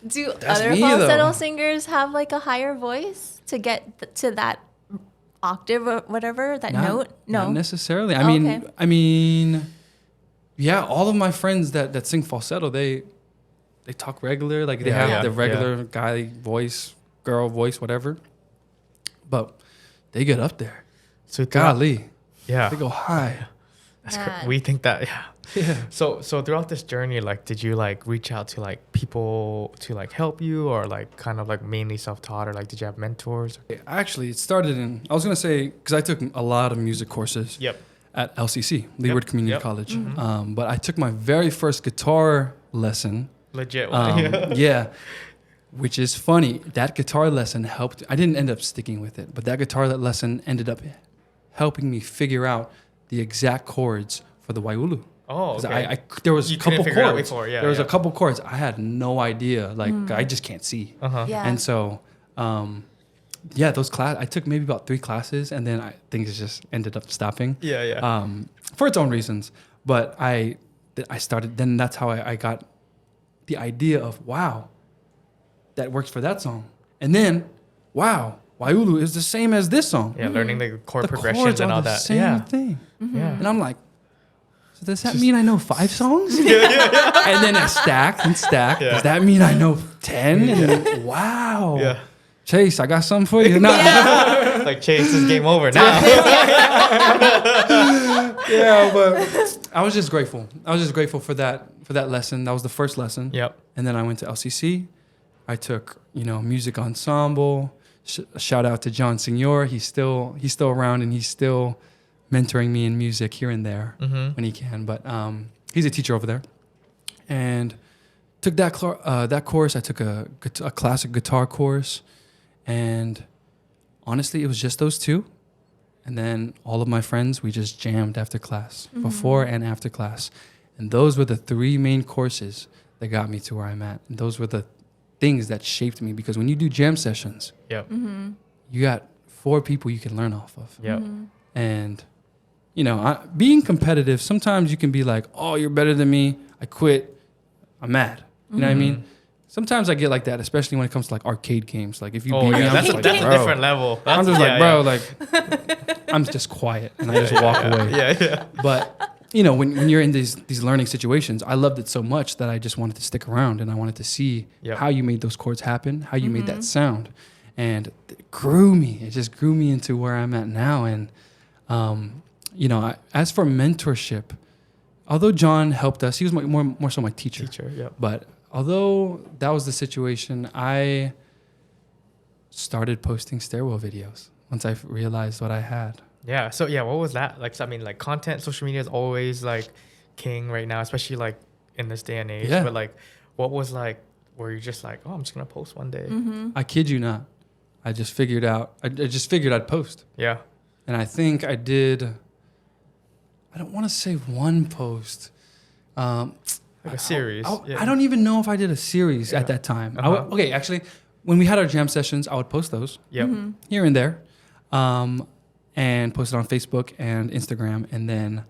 [SPEAKER 1] Do
[SPEAKER 3] That's
[SPEAKER 1] other
[SPEAKER 3] me,
[SPEAKER 1] falsetto
[SPEAKER 3] though.
[SPEAKER 1] singers have like a higher voice to get to that octave or whatever, that note? No.
[SPEAKER 3] not necessarily.
[SPEAKER 1] Okay.
[SPEAKER 3] I mean, yeah, all of my friends that sing falsetto, they talk regular, like they
[SPEAKER 2] Yeah,
[SPEAKER 3] have
[SPEAKER 2] yeah,
[SPEAKER 3] the regular guy voice, girl voice, whatever. But they get up there.
[SPEAKER 2] So throughout-
[SPEAKER 3] Golly,
[SPEAKER 2] yeah.
[SPEAKER 3] they go high.
[SPEAKER 2] That's
[SPEAKER 1] Man.
[SPEAKER 2] we think that, yeah.
[SPEAKER 3] Yeah.
[SPEAKER 2] So throughout this journey, like, did you like reach out to like people to like help you, or like kind of like mainly self-taught, or like did you have mentors?
[SPEAKER 3] Actually, it started in, I was going to say, because I took a lot of music courses
[SPEAKER 2] Yep.
[SPEAKER 3] at LCC, Leeward Community
[SPEAKER 2] Yep.
[SPEAKER 3] College. But I took my very first guitar lesson.
[SPEAKER 2] Legit.
[SPEAKER 3] Yeah. Which is funny. That guitar lesson helped. I didn't end up sticking with it, but that guitar lesson ended up helping me figure out the exact chords for the Waiulu.
[SPEAKER 2] Oh,
[SPEAKER 3] 'Cause
[SPEAKER 2] okay.
[SPEAKER 3] there was
[SPEAKER 2] You
[SPEAKER 3] a couple
[SPEAKER 2] couldn't figure it out
[SPEAKER 3] chords.
[SPEAKER 2] before, yeah,
[SPEAKER 3] there was
[SPEAKER 2] yeah.
[SPEAKER 3] a couple chords. I had no idea. Like I just can't see.
[SPEAKER 2] Uh-huh.
[SPEAKER 1] Yeah.
[SPEAKER 3] And so, yeah, those class. I took maybe about 3 classes, and then things just ended up stopping.
[SPEAKER 2] Yeah.
[SPEAKER 3] For its own reasons. But I started. Then that's how I got the idea of wow, that works for that song. And then wow, Waiulu is the same as this song.
[SPEAKER 2] Yeah, learning the chord
[SPEAKER 3] The
[SPEAKER 2] progressions
[SPEAKER 3] chords
[SPEAKER 2] and
[SPEAKER 3] are
[SPEAKER 2] all
[SPEAKER 3] the
[SPEAKER 2] that.
[SPEAKER 3] same
[SPEAKER 2] Yeah.
[SPEAKER 3] thing.
[SPEAKER 2] Yeah.
[SPEAKER 3] And I'm like, so does that mean I know 5 songs? And then I stacked and stacked.
[SPEAKER 2] Yeah.
[SPEAKER 3] Does that mean I know 10? And then, wow.
[SPEAKER 2] Yeah.
[SPEAKER 3] Chase, I got something for you. No.
[SPEAKER 2] Like Chase is game over now.
[SPEAKER 3] Yeah, but I was just grateful. I was just grateful for that lesson. That was the first lesson.
[SPEAKER 2] Yep.
[SPEAKER 3] And then I went to LCC. I took, music ensemble. Shout out to John Signor. He's still around, and he's still mentoring me in music here and there when he can. But he's a teacher over there. And took that course. I took a classic guitar course. And honestly, it was just those 2. And then all of my friends, we just jammed after class, before and after class. And those were the 3 main courses that got me to where I'm at. And those were the things that shaped me, because when you do jam sessions,
[SPEAKER 2] Yep.
[SPEAKER 3] you got 4 people you can learn off of.
[SPEAKER 2] Yep.
[SPEAKER 3] And, being competitive, sometimes you can be like, oh, you're better than me. I quit. I'm mad. You know what I mean? Sometimes I get like that, especially when it comes to like arcade games. Like if you beat me, I'm
[SPEAKER 2] that's
[SPEAKER 3] just
[SPEAKER 2] a,
[SPEAKER 3] like,
[SPEAKER 2] that's a
[SPEAKER 3] bro.
[SPEAKER 2] different level.
[SPEAKER 3] I'm just like, bro, like, I'm just quiet and I just walk away.
[SPEAKER 2] Yeah.
[SPEAKER 3] But when you're in these learning situations, I loved it so much that I just wanted to stick around, and I wanted to see how you made those chords happen, how you made that sound, and it grew me. It just grew me into where I'm at now. And as for mentorship, although John helped us, he was more so my teacher. But although that was the situation, I started posting stairwell videos once I realized what I had.
[SPEAKER 2] Yeah. So yeah, what was that? Like, I mean, like content, social media is always like king right now, especially like in this day and age.
[SPEAKER 3] Yeah.
[SPEAKER 2] But like, what was like, were you just like, oh, I'm just gonna post one day?
[SPEAKER 3] I kid you not. I just figured I'd post.
[SPEAKER 2] Yeah.
[SPEAKER 3] And I think I did, I don't want to say one post.
[SPEAKER 2] Like a series.
[SPEAKER 3] I don't even know if I did a series at that time. Okay, actually, when we had our jam sessions, I would post those here and there, and post it on Facebook and Instagram. And then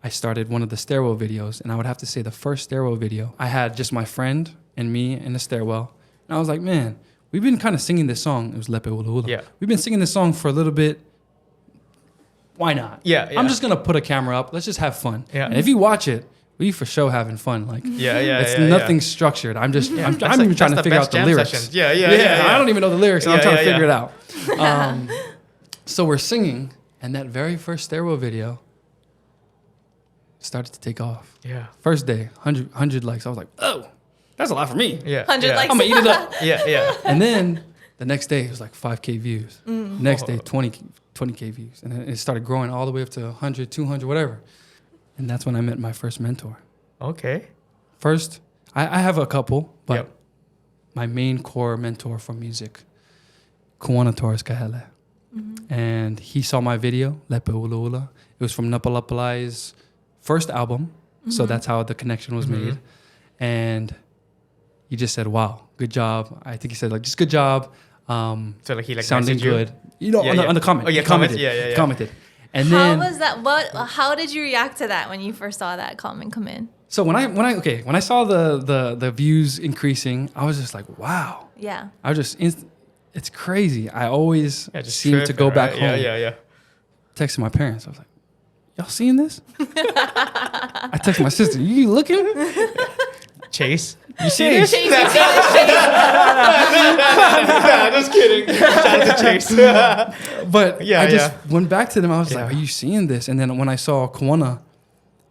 [SPEAKER 3] I started one of the stairwell videos, and I would have to say the first stairwell video, I had just my friend and me in the stairwell. And I was like, man, we've been kind of singing this song. It was Lepe Ula Ula.
[SPEAKER 2] Yeah.
[SPEAKER 3] We've been singing this song for a little bit. Why not?
[SPEAKER 2] Yeah.
[SPEAKER 3] I'm just going to put a camera up. Let's just have fun.
[SPEAKER 2] Yeah.
[SPEAKER 3] And if you watch it, we for sure having fun. Like, it's nothing structured. I'm even trying to figure out the lyrics.
[SPEAKER 2] Sessions. Yeah.
[SPEAKER 3] I don't even know the lyrics, and I'm trying to figure it out.
[SPEAKER 1] Yeah.
[SPEAKER 3] So we're singing, and that very first stairwell video started to take off.
[SPEAKER 2] Yeah.
[SPEAKER 3] First day, 100 likes. I was like, oh, that's a lot for me.
[SPEAKER 2] Yeah.
[SPEAKER 1] 100 likes.
[SPEAKER 3] I'm going to eat it up.
[SPEAKER 2] Yeah.
[SPEAKER 3] And then the next day, it was like 5K views. Next day, 20K views. And then it started growing all the way up to 100, 200, whatever. And that's when I met my first mentor.
[SPEAKER 2] Okay.
[SPEAKER 3] First, I have a couple, but my main core mentor for music, Kuana Torres Kahele. And he saw my video, Lepe Ula Ula. It was from Napalapalai's first album. So that's how the connection was made. And he just said, wow, good job. I think he said, like, just good job.
[SPEAKER 2] So like he like
[SPEAKER 3] sounding
[SPEAKER 2] messaged you?
[SPEAKER 3] good. On the comment.
[SPEAKER 2] Oh, yeah,
[SPEAKER 3] He commented.
[SPEAKER 2] comments. Yeah.
[SPEAKER 3] Commented. And
[SPEAKER 1] How
[SPEAKER 3] then,
[SPEAKER 1] was that? How did you react to that when you first saw that comment come in?
[SPEAKER 3] so when I saw the views increasing, I was just like, wow.
[SPEAKER 1] Yeah.
[SPEAKER 3] I was just it's crazy. I always
[SPEAKER 2] just
[SPEAKER 3] seem to
[SPEAKER 2] tripping,
[SPEAKER 3] go back
[SPEAKER 2] right?
[SPEAKER 3] home.
[SPEAKER 2] Yeah.
[SPEAKER 3] Texted my parents. I was like, y'all seeing this? I texted my sister, you looking?
[SPEAKER 2] Chase.
[SPEAKER 3] You see this?
[SPEAKER 1] Chase, you see this, Chase?
[SPEAKER 2] Nah, just kidding. Shout out to Chase.
[SPEAKER 3] But
[SPEAKER 2] Yeah,
[SPEAKER 3] I just went back to them. I was like, are you seeing this? And then when I saw Kuana,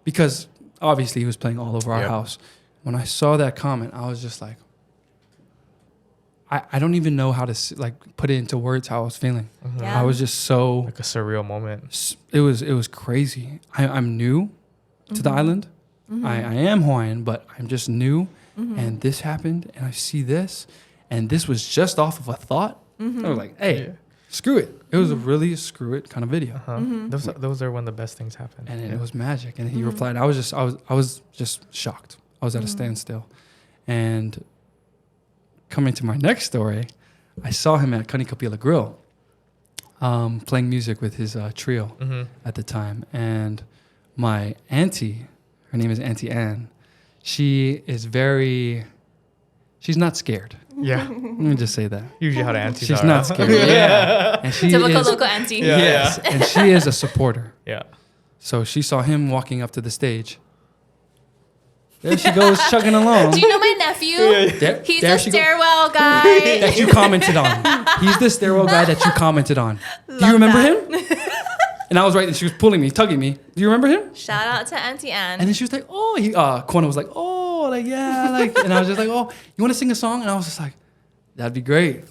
[SPEAKER 3] because obviously he was playing all over our
[SPEAKER 2] Yep.
[SPEAKER 3] house. When I saw that comment, I was just like, I don't even know how to like put it into words how I was feeling.
[SPEAKER 1] Yeah.
[SPEAKER 3] I was just so,
[SPEAKER 2] Like a surreal moment.
[SPEAKER 3] it was crazy. I'm new to the island. I am Hawaiian, but I'm just new. And this happened, and I see this, and this was just off of a thought. I was like, hey,
[SPEAKER 2] Yeah.
[SPEAKER 3] screw it. It was a really screw it kind of video.
[SPEAKER 2] Those are when the best things happen.
[SPEAKER 3] And it was magic. And he replied, I was just shocked. I was at a standstill. And coming to my next story, I saw him at Kanikapila Grill, playing music with his trio at the time. And my auntie, her name is Auntie Ann, she's not scared.
[SPEAKER 2] Yeah.
[SPEAKER 3] Let me just say that.
[SPEAKER 2] Usually how the aunties
[SPEAKER 3] She's
[SPEAKER 2] are.
[SPEAKER 3] not scared. Yeah. And she
[SPEAKER 1] Typical
[SPEAKER 3] is,
[SPEAKER 1] local auntie.
[SPEAKER 2] Yeah.
[SPEAKER 3] yes, and she is a supporter.
[SPEAKER 2] Yeah.
[SPEAKER 3] So she saw him walking up to the stage. There she goes, chugging along.
[SPEAKER 1] Do you know my nephew?
[SPEAKER 3] There,
[SPEAKER 1] He's
[SPEAKER 3] there
[SPEAKER 1] a
[SPEAKER 3] she goes.
[SPEAKER 1] stairwell guy.
[SPEAKER 3] That you commented on. He's the stairwell guy that you commented on. Do you
[SPEAKER 1] Love
[SPEAKER 3] remember
[SPEAKER 1] that.
[SPEAKER 3] him? And I was right, and she was pulling me, tugging me. Do you remember him?
[SPEAKER 1] Shout out to Auntie Ann.
[SPEAKER 3] And then she was like, oh, Kona was like, oh, like, yeah, like, and I was just like, oh, you want to sing a song? And I was just like, that'd be great.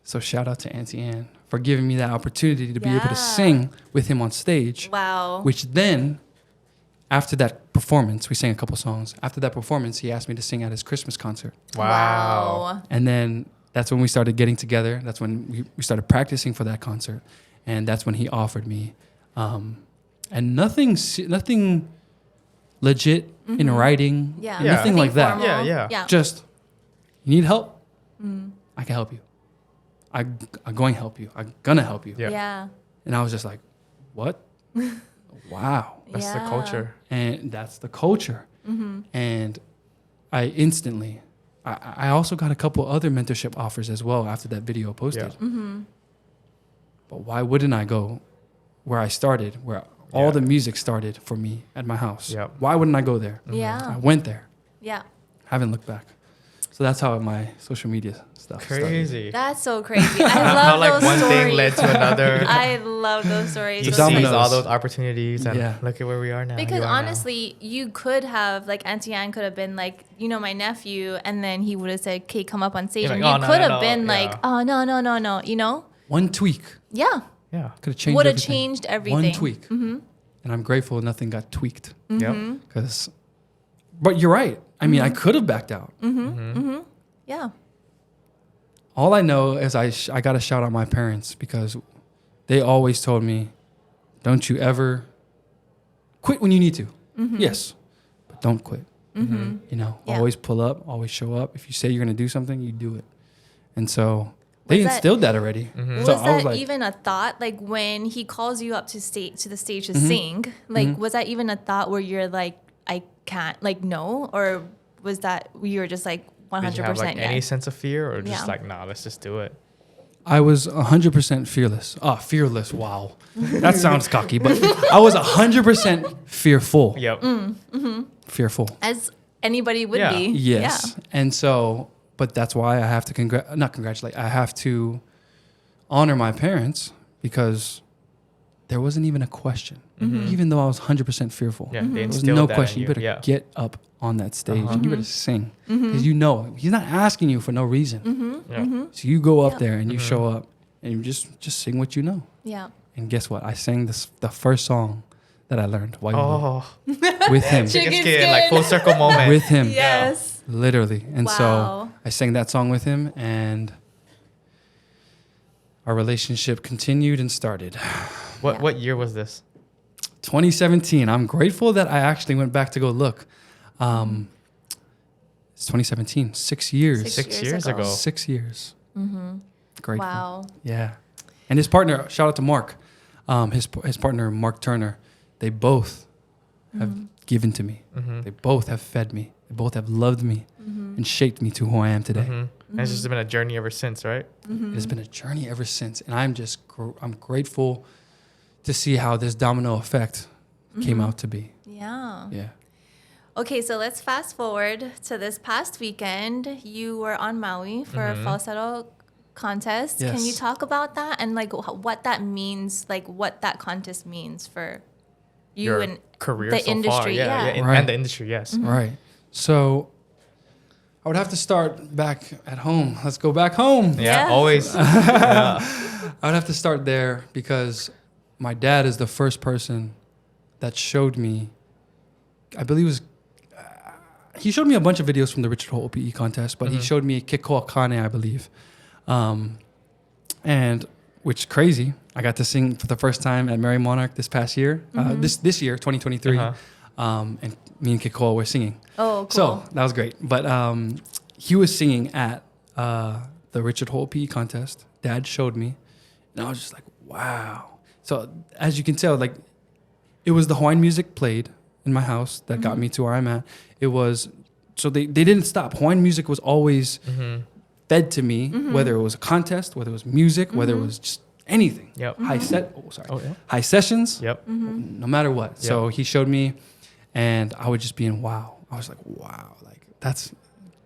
[SPEAKER 3] So shout out to Auntie Ann for giving me that opportunity to be able
[SPEAKER 1] Yeah.
[SPEAKER 3] to sing with him on stage.
[SPEAKER 1] Wow.
[SPEAKER 3] Which then, after that performance, we sang a couple songs. After that performance, he asked me to sing at his Christmas concert.
[SPEAKER 2] Wow.
[SPEAKER 3] And then that's when we started getting together. That's when we started practicing for that concert. And that's when he offered me. And nothing legit in writing.
[SPEAKER 1] Yeah.
[SPEAKER 2] Yeah.
[SPEAKER 3] Nothing like that.
[SPEAKER 1] formal.
[SPEAKER 2] Yeah.
[SPEAKER 3] Just, you need help? I can help you. I'm going to help you. I'm going to help you.
[SPEAKER 2] Yeah.
[SPEAKER 1] Yeah.
[SPEAKER 3] And I was just like, what? Wow.
[SPEAKER 2] That's the
[SPEAKER 1] Yeah.
[SPEAKER 2] culture.
[SPEAKER 3] And that's the culture. And I instantly, I also got a couple other mentorship offers as well after that video posted.
[SPEAKER 2] Yeah.
[SPEAKER 3] But why wouldn't I go where I started, where all
[SPEAKER 2] Yeah.
[SPEAKER 3] the music started for me at my house?
[SPEAKER 2] Yeah.
[SPEAKER 3] Why wouldn't I go there? I
[SPEAKER 1] Yeah.
[SPEAKER 3] went there.
[SPEAKER 1] Yeah.
[SPEAKER 3] Haven't looked back. So that's how my social media stuff started.
[SPEAKER 2] Crazy.
[SPEAKER 1] That's so crazy. I
[SPEAKER 2] How
[SPEAKER 1] love
[SPEAKER 2] like
[SPEAKER 1] those
[SPEAKER 2] one
[SPEAKER 1] stories.
[SPEAKER 2] thing led to another.
[SPEAKER 1] I love those stories.
[SPEAKER 2] You
[SPEAKER 3] The
[SPEAKER 1] Those
[SPEAKER 2] seize
[SPEAKER 3] dominoes.
[SPEAKER 2] all those opportunities and
[SPEAKER 3] Yeah.
[SPEAKER 2] look at where we are now.
[SPEAKER 1] Because
[SPEAKER 2] You are now.
[SPEAKER 1] honestly, you could have, like, Auntie Ann could have been like, you know, my nephew, and then he would have said, okay, come up on stage.
[SPEAKER 2] You're
[SPEAKER 1] And
[SPEAKER 2] like,
[SPEAKER 1] you
[SPEAKER 2] "Oh, no,
[SPEAKER 1] could
[SPEAKER 2] no,
[SPEAKER 1] have
[SPEAKER 2] no,"
[SPEAKER 1] been
[SPEAKER 2] yeah.
[SPEAKER 1] like, oh, no, you know?
[SPEAKER 3] One tweak
[SPEAKER 1] Yeah.
[SPEAKER 2] Yeah.
[SPEAKER 3] could have changed
[SPEAKER 1] Would have
[SPEAKER 3] everything.
[SPEAKER 1] changed everything.
[SPEAKER 3] One tweak. And I'm grateful nothing got tweaked.
[SPEAKER 2] Yep.
[SPEAKER 3] But you're right. I mean, I could have backed out.
[SPEAKER 1] Yeah.
[SPEAKER 3] All I know is I got to shout out my parents because they always told me, don't you ever quit when you need to. Yes, but don't quit. You know,
[SPEAKER 1] Yeah.
[SPEAKER 3] always pull up, always show up. If you say you're going to do something, you do it. And so they
[SPEAKER 1] Was that-
[SPEAKER 3] instilled that already.
[SPEAKER 2] Mm-hmm.
[SPEAKER 3] So
[SPEAKER 1] Was
[SPEAKER 3] I was
[SPEAKER 1] that
[SPEAKER 3] like,
[SPEAKER 1] even a thought? Like, when he calls you up to the stage to sing, like, was that even a thought where you're like, I can't, like, no? Or was that, you were just like 100%
[SPEAKER 2] Did you have like any
[SPEAKER 1] yes?
[SPEAKER 2] sense of fear or just
[SPEAKER 1] Yeah.
[SPEAKER 2] like, nah, let's just do it?
[SPEAKER 3] I was 100% fearless. Fearless. Wow. That sounds cocky, but I was 100% fearful.
[SPEAKER 2] Yep.
[SPEAKER 3] Fearful.
[SPEAKER 1] As anybody would
[SPEAKER 2] Yeah.
[SPEAKER 1] be.
[SPEAKER 3] Yes. And so, but that's why I have to not congratulate. I have to honor my parents because there wasn't even a question. Even though I was 100% fearful.
[SPEAKER 2] Yeah, they
[SPEAKER 3] There was
[SPEAKER 2] instilled
[SPEAKER 3] no
[SPEAKER 2] that in
[SPEAKER 3] question. You
[SPEAKER 2] you.
[SPEAKER 3] better
[SPEAKER 2] Yeah.
[SPEAKER 3] get up on that stage and you better sing. Because you know, he's not asking you for no reason.
[SPEAKER 2] Yeah.
[SPEAKER 3] So you go up
[SPEAKER 1] Yeah.
[SPEAKER 3] there and you show up and you just sing what you know.
[SPEAKER 1] Yeah.
[SPEAKER 3] And guess what? I sang the first song that I learned Waiulu,
[SPEAKER 2] Oh,
[SPEAKER 3] with him.
[SPEAKER 1] Chicken
[SPEAKER 2] chicken skin, like full circle moment.
[SPEAKER 3] With him.
[SPEAKER 1] Yes.
[SPEAKER 3] Literally. And
[SPEAKER 1] Wow.
[SPEAKER 3] so I sang that song with him and our relationship continued and started.
[SPEAKER 2] What year was this?
[SPEAKER 3] 2017. I'm grateful that I actually went back to go look. It's 2017. 6 years.
[SPEAKER 2] 6 years ago.
[SPEAKER 3] 6 years. Grateful.
[SPEAKER 1] Wow.
[SPEAKER 3] Yeah. And his partner, shout out to Mark, his partner, Mark Turner, they both have given to me. They both have fed me. They both have loved me and shaped me to who I am today.
[SPEAKER 2] And it's just been a journey ever since, right?
[SPEAKER 3] It has been a journey ever since. And I'm just, I'm grateful to see how this domino effect came out to be.
[SPEAKER 1] Yeah.
[SPEAKER 3] Yeah.
[SPEAKER 1] Okay, so let's fast forward to this past weekend. You were on Maui for a falsetto contest. Can you
[SPEAKER 3] Yes.
[SPEAKER 1] talk about that and like what that means, like what that contest means for you
[SPEAKER 2] your
[SPEAKER 1] and
[SPEAKER 2] career
[SPEAKER 1] the
[SPEAKER 2] so
[SPEAKER 1] industry.
[SPEAKER 2] far.
[SPEAKER 1] Yeah.
[SPEAKER 3] Right.
[SPEAKER 2] And the industry, yes.
[SPEAKER 3] Right. So I would have to start back at home. Let's go back home.
[SPEAKER 2] Yeah,
[SPEAKER 1] Yeah.
[SPEAKER 2] always. Yeah.
[SPEAKER 3] I would have to start there because my dad is the first person that showed me, I believe it was, he showed me a bunch of videos from the Richard Holt OPE contest, but he showed me Kiko Akane, I believe. And which crazy, I got to sing for the first time at Merry Monarch this past year, this year, 2023. And me and Kiko were singing.
[SPEAKER 1] Oh, cool.
[SPEAKER 3] So that was great. But he was singing at the Richard Holt PE contest. Dad showed me, and I was just like, wow. So as you can tell, like, it was the Hawaiian music played in my house that got me to where I'm at. It was, so they didn't stop. Hawaiian music was always fed to me, whether it was a contest, whether it was music, whether it was just anything.
[SPEAKER 2] Yep.
[SPEAKER 3] High sessions.
[SPEAKER 2] Yep.
[SPEAKER 3] No matter what.
[SPEAKER 2] Yep.
[SPEAKER 3] So he showed me, and I would just be in wow. I was like, wow, like that's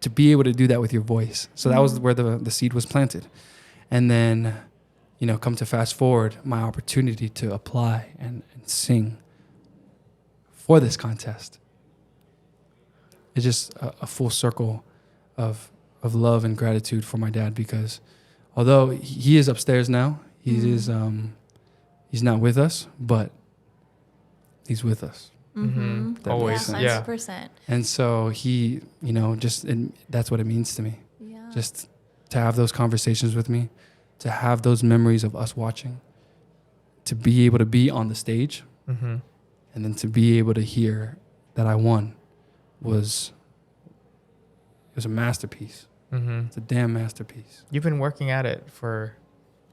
[SPEAKER 3] to be able to do that with your voice. So that was where the seed was planted. And then, you know, come to fast forward, my opportunity to apply and sing for this contest. It's just a full circle of love and gratitude for my dad, because although he is upstairs now, he is he's not with us, but he's with us.
[SPEAKER 2] Always.
[SPEAKER 1] Yeah,
[SPEAKER 2] Yeah.
[SPEAKER 1] 100%.
[SPEAKER 3] And so he, you know, that's what it means to me.
[SPEAKER 1] Yeah.
[SPEAKER 3] Just to have those conversations with me, to have those memories of us watching, to be able to be on the stage, and then to be able to hear that I won was a masterpiece. It's a damn masterpiece.
[SPEAKER 2] You've been working at it for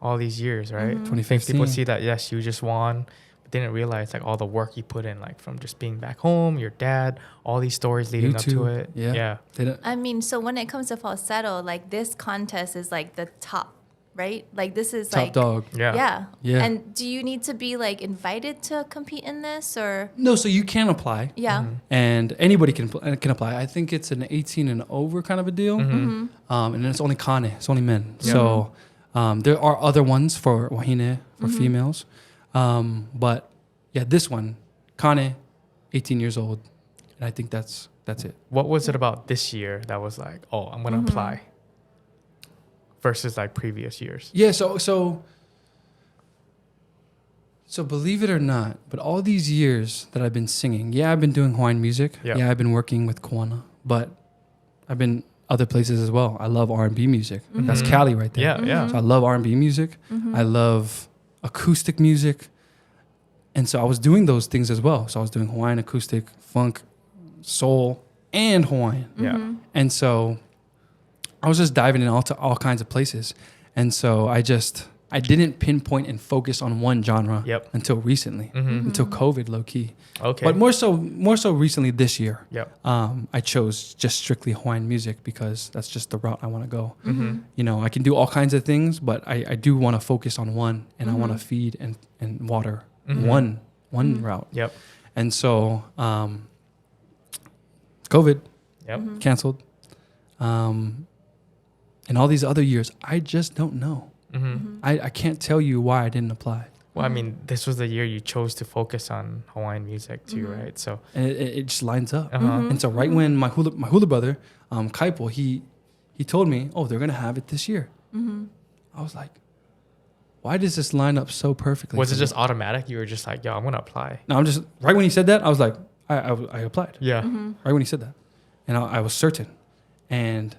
[SPEAKER 2] all these years, right?
[SPEAKER 3] 2015.
[SPEAKER 2] People see that, yes, you just won, but didn't realize like all the work you put in, like from just being back home, your dad, all these stories leading up to
[SPEAKER 3] YouTube,
[SPEAKER 2] it.
[SPEAKER 3] yeah.
[SPEAKER 1] I mean, so when it comes to falsetto, like this contest is like the top, right? Like this is
[SPEAKER 3] Top
[SPEAKER 1] like
[SPEAKER 3] dog.
[SPEAKER 1] Yeah.
[SPEAKER 3] Yeah.
[SPEAKER 1] And do you need to be like invited to compete in this, or?
[SPEAKER 3] No, so you can apply.
[SPEAKER 1] Yeah.
[SPEAKER 3] And anybody can apply. I think it's an 18 and over kind of a deal. And it's only Kane. It's only men.
[SPEAKER 2] Yeah.
[SPEAKER 3] So there are other ones for Wahine, for females. But yeah, this one, Kane, 18 years old. And I think that's it.
[SPEAKER 2] What was it about this year that was like, oh, I'm going to apply versus like previous years?
[SPEAKER 3] Yeah, so believe it or not, but all these years that I've been singing, yeah, I've been doing Hawaiian music.
[SPEAKER 2] Yeah.
[SPEAKER 3] Yeah, I've been working with Kuana, but I've been other places as well. I love R&B music. That's Cali right there.
[SPEAKER 2] Yeah, yeah.
[SPEAKER 3] So I love R&B music. I love acoustic music. And so I was doing those things as well. So I was doing Hawaiian acoustic, funk, soul, and Hawaiian.
[SPEAKER 2] Yeah.
[SPEAKER 3] And so I was just diving in all kinds of places. And so I didn't pinpoint and focus on one genre until recently, until COVID, low key.
[SPEAKER 2] Okay.
[SPEAKER 3] But more so recently this year.
[SPEAKER 2] Yep.
[SPEAKER 3] I chose just strictly Hawaiian music because that's just the route I want to go. You know, I can do all kinds of things, but I do want to focus on one, and I want to feed and water one route.
[SPEAKER 2] Yep.
[SPEAKER 3] And so COVID canceled. And all these other years, I just don't know. I can't tell you why I didn't apply.
[SPEAKER 2] Well, I mean, this was the year you chose to focus on Hawaiian music too, right? So
[SPEAKER 3] And it just lines up. And so right when my hula brother, Kaipo, he told me, oh, they're going to have it this year. I was like, why does this line up so perfectly?
[SPEAKER 2] was it just automatic? You were just like, yo, I'm going to apply.
[SPEAKER 3] No, right when he said that, I was like, I applied.
[SPEAKER 2] Yeah.
[SPEAKER 3] Right when he said that. And I was certain. And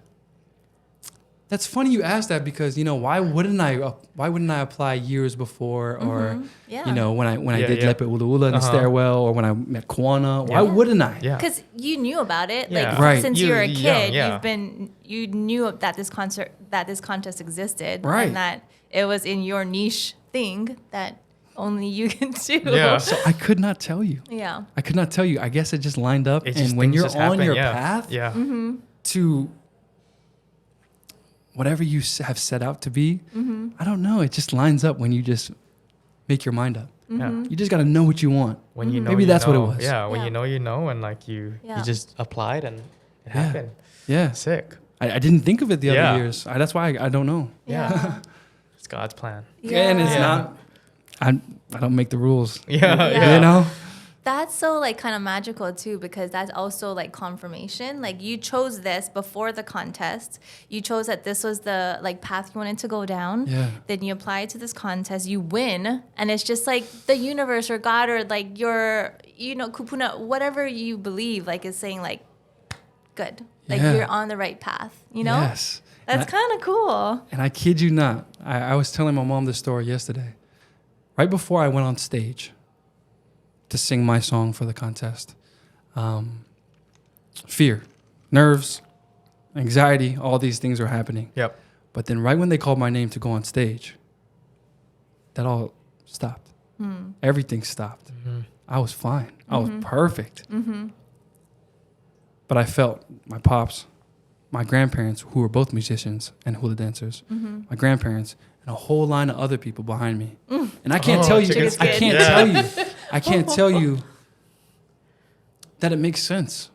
[SPEAKER 3] that's funny you asked that, because, you know, why wouldn't I apply years before, or you know, when I did Lepe Ula Ula in the stairwell, or when I met Kuana, why wouldn't I?
[SPEAKER 2] Yeah.
[SPEAKER 1] Because you knew about it, like
[SPEAKER 2] Yeah.
[SPEAKER 1] since
[SPEAKER 2] You-
[SPEAKER 1] you were a kid,
[SPEAKER 2] young,
[SPEAKER 1] you knew that this contest existed,
[SPEAKER 3] Right.
[SPEAKER 1] and that it was in your niche thing that only you can do.
[SPEAKER 2] Yeah.
[SPEAKER 3] So I could not tell you.
[SPEAKER 1] Yeah.
[SPEAKER 3] I could not tell you. I guess it just lined up.
[SPEAKER 2] It
[SPEAKER 3] And
[SPEAKER 2] just,
[SPEAKER 3] when
[SPEAKER 2] things
[SPEAKER 3] you're
[SPEAKER 2] just
[SPEAKER 3] on
[SPEAKER 2] happen,
[SPEAKER 3] your
[SPEAKER 2] yeah.
[SPEAKER 3] path
[SPEAKER 2] Yeah.
[SPEAKER 3] to whatever you have set out to be, I don't know. It just lines up when you just make your mind up.
[SPEAKER 2] Yeah.
[SPEAKER 3] You just got to know what you want.
[SPEAKER 2] When you know,
[SPEAKER 3] Maybe
[SPEAKER 2] you
[SPEAKER 3] that's what it
[SPEAKER 2] know.
[SPEAKER 3] was.
[SPEAKER 2] Yeah. When
[SPEAKER 1] Yeah.
[SPEAKER 2] you know, and like you just applied and it happened.
[SPEAKER 3] Yeah.
[SPEAKER 2] Sick.
[SPEAKER 3] I didn't think of it the
[SPEAKER 2] Yeah.
[SPEAKER 3] other years. That's why I don't know.
[SPEAKER 1] Yeah.
[SPEAKER 2] It's God's plan.
[SPEAKER 3] And it's
[SPEAKER 2] Yeah.
[SPEAKER 3] not. I don't make the rules.
[SPEAKER 2] Yeah.
[SPEAKER 1] Yeah.
[SPEAKER 3] You know?
[SPEAKER 1] That's so like kind of magical too, because that's also like confirmation. Like you chose this before the contest. You chose that this was the like path you wanted to go down.
[SPEAKER 3] Yeah.
[SPEAKER 1] Then you apply it to this contest, you win, and it's just like the universe or God or like your, kupuna, whatever you believe, like is saying like, good, like
[SPEAKER 3] Yeah.
[SPEAKER 1] you're on the right path.
[SPEAKER 3] Yes.
[SPEAKER 1] That's kind of cool.
[SPEAKER 3] And I kid you not, I was telling my mom this story yesterday. Right before I went on stage to sing my song for the contest, fear, nerves, anxiety, all these things were happening.
[SPEAKER 2] Yep.
[SPEAKER 3] But then right when they called my name to go on stage, that all stopped. Everything stopped. I was fine. I was perfect. But I felt my pops, my grandparents, who were both musicians and hula dancers, my grandparents, and a whole line of other people behind me. And I can't tell you, I can't tell you that it makes sense.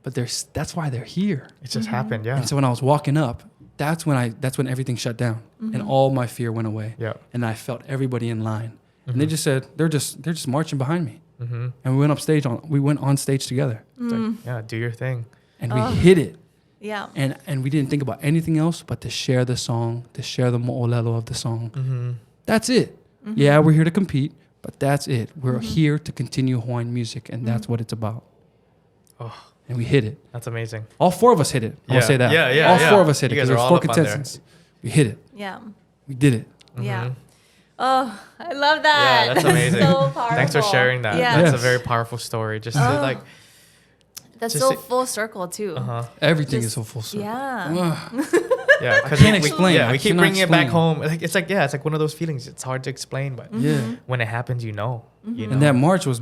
[SPEAKER 3] But that's why they're here.
[SPEAKER 2] It just happened, yeah.
[SPEAKER 3] And so when I was walking up, that's when everything shut down and all my fear went away.
[SPEAKER 2] Yeah.
[SPEAKER 3] And I felt everybody in line. And they just said, they're just marching behind me. And we went on stage together.
[SPEAKER 2] It's like, yeah, do your thing.
[SPEAKER 3] And we hit it.
[SPEAKER 1] Yeah.
[SPEAKER 3] And we didn't think about anything else but to share the song, to share the mo'olelo of the song. That's it. Yeah, we're here to compete, but that's it. We're here to continue Hawaiian music, and that's what it's about.
[SPEAKER 2] Oh,
[SPEAKER 3] and we hit it.
[SPEAKER 2] that's amazing.
[SPEAKER 3] All four of us hit it. I'll say that.
[SPEAKER 2] Yeah,
[SPEAKER 3] all four of us hit it
[SPEAKER 2] You guys
[SPEAKER 3] because
[SPEAKER 2] are
[SPEAKER 3] there's
[SPEAKER 2] all
[SPEAKER 3] 4
[SPEAKER 2] up on there.
[SPEAKER 3] contestants. We hit it.
[SPEAKER 1] Yeah.
[SPEAKER 3] We did it.
[SPEAKER 1] Yeah. Oh, I love that.
[SPEAKER 2] Yeah, that's amazing.
[SPEAKER 1] So powerful.
[SPEAKER 2] Thanks for sharing that.
[SPEAKER 1] Yeah.
[SPEAKER 2] That's a
[SPEAKER 3] Yes.
[SPEAKER 2] very powerful story. Just to, like,
[SPEAKER 1] That's
[SPEAKER 2] just
[SPEAKER 1] so
[SPEAKER 2] say-
[SPEAKER 1] full circle too.
[SPEAKER 3] Everything
[SPEAKER 1] Just-
[SPEAKER 3] is so full circle.
[SPEAKER 1] Yeah.
[SPEAKER 2] yeah,
[SPEAKER 3] I can't explain.
[SPEAKER 2] Yeah,
[SPEAKER 3] I
[SPEAKER 2] we keep
[SPEAKER 3] cannot
[SPEAKER 2] bringing it back
[SPEAKER 3] explain.
[SPEAKER 2] home. Like it's like one of those feelings. It's hard to explain, but
[SPEAKER 3] Yeah.
[SPEAKER 2] when it happens, you know. You know.
[SPEAKER 3] And that march was,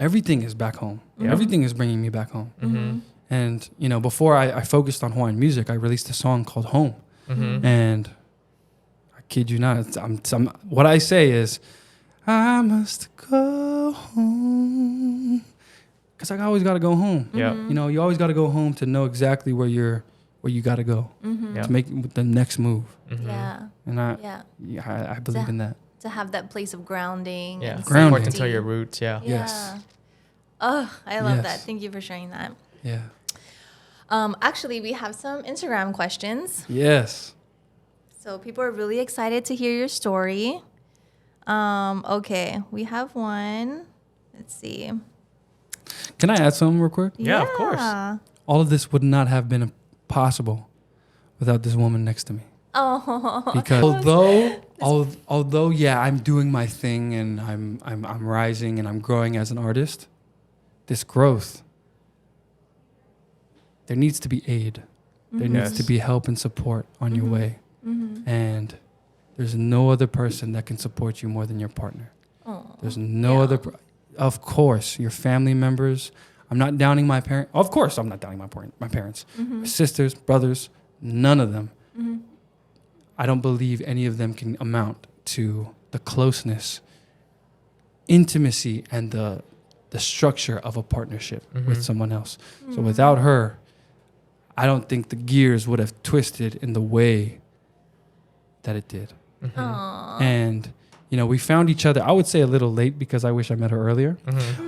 [SPEAKER 3] everything is back home.
[SPEAKER 2] Yeah.
[SPEAKER 3] Everything is bringing me back home. And, before I focused on Hawaiian music, I released a song called Home. And I kid you not, what I say is, I must go home. Because I always got to go home.
[SPEAKER 2] Yeah.
[SPEAKER 3] You always got to go home to know exactly where you got to go
[SPEAKER 2] Yeah.
[SPEAKER 3] to make the next move.
[SPEAKER 1] Yeah.
[SPEAKER 3] And
[SPEAKER 1] Yeah.
[SPEAKER 3] I believe in that.
[SPEAKER 1] To have that place of grounding.
[SPEAKER 2] Yeah.
[SPEAKER 1] And
[SPEAKER 3] Grounding.
[SPEAKER 2] Important
[SPEAKER 1] safety.
[SPEAKER 2] to your roots. Yeah.
[SPEAKER 3] Yes.
[SPEAKER 1] Oh, I love
[SPEAKER 3] Yes.
[SPEAKER 1] that. Thank you for sharing that.
[SPEAKER 3] Yeah.
[SPEAKER 1] Actually, we have some Instagram questions.
[SPEAKER 3] Yes.
[SPEAKER 1] So people are really excited to hear your story. Okay, we have one. Let's see.
[SPEAKER 3] Can I add something real quick?
[SPEAKER 2] Yeah, of course.
[SPEAKER 3] All of this would not have been possible without this woman next to me.
[SPEAKER 1] Oh.
[SPEAKER 3] Because although yeah, I'm doing my thing and I'm rising and I'm growing as an artist, this growth, there needs to be aid. There needs to
[SPEAKER 2] Yes.
[SPEAKER 3] be help and support on your way. And there's no other person that can support you more than your partner. There's no other. Of course, your family members. I'm not downing my parents. Of course, I'm not downing my parents. My sisters, brothers, none of them. I don't believe any of them can amount to the closeness, intimacy, and the structure of a partnership with someone else. So without her, I don't think the gears would have twisted in the way that it did. And, we found each other, I would say a little late because I wish I met her earlier,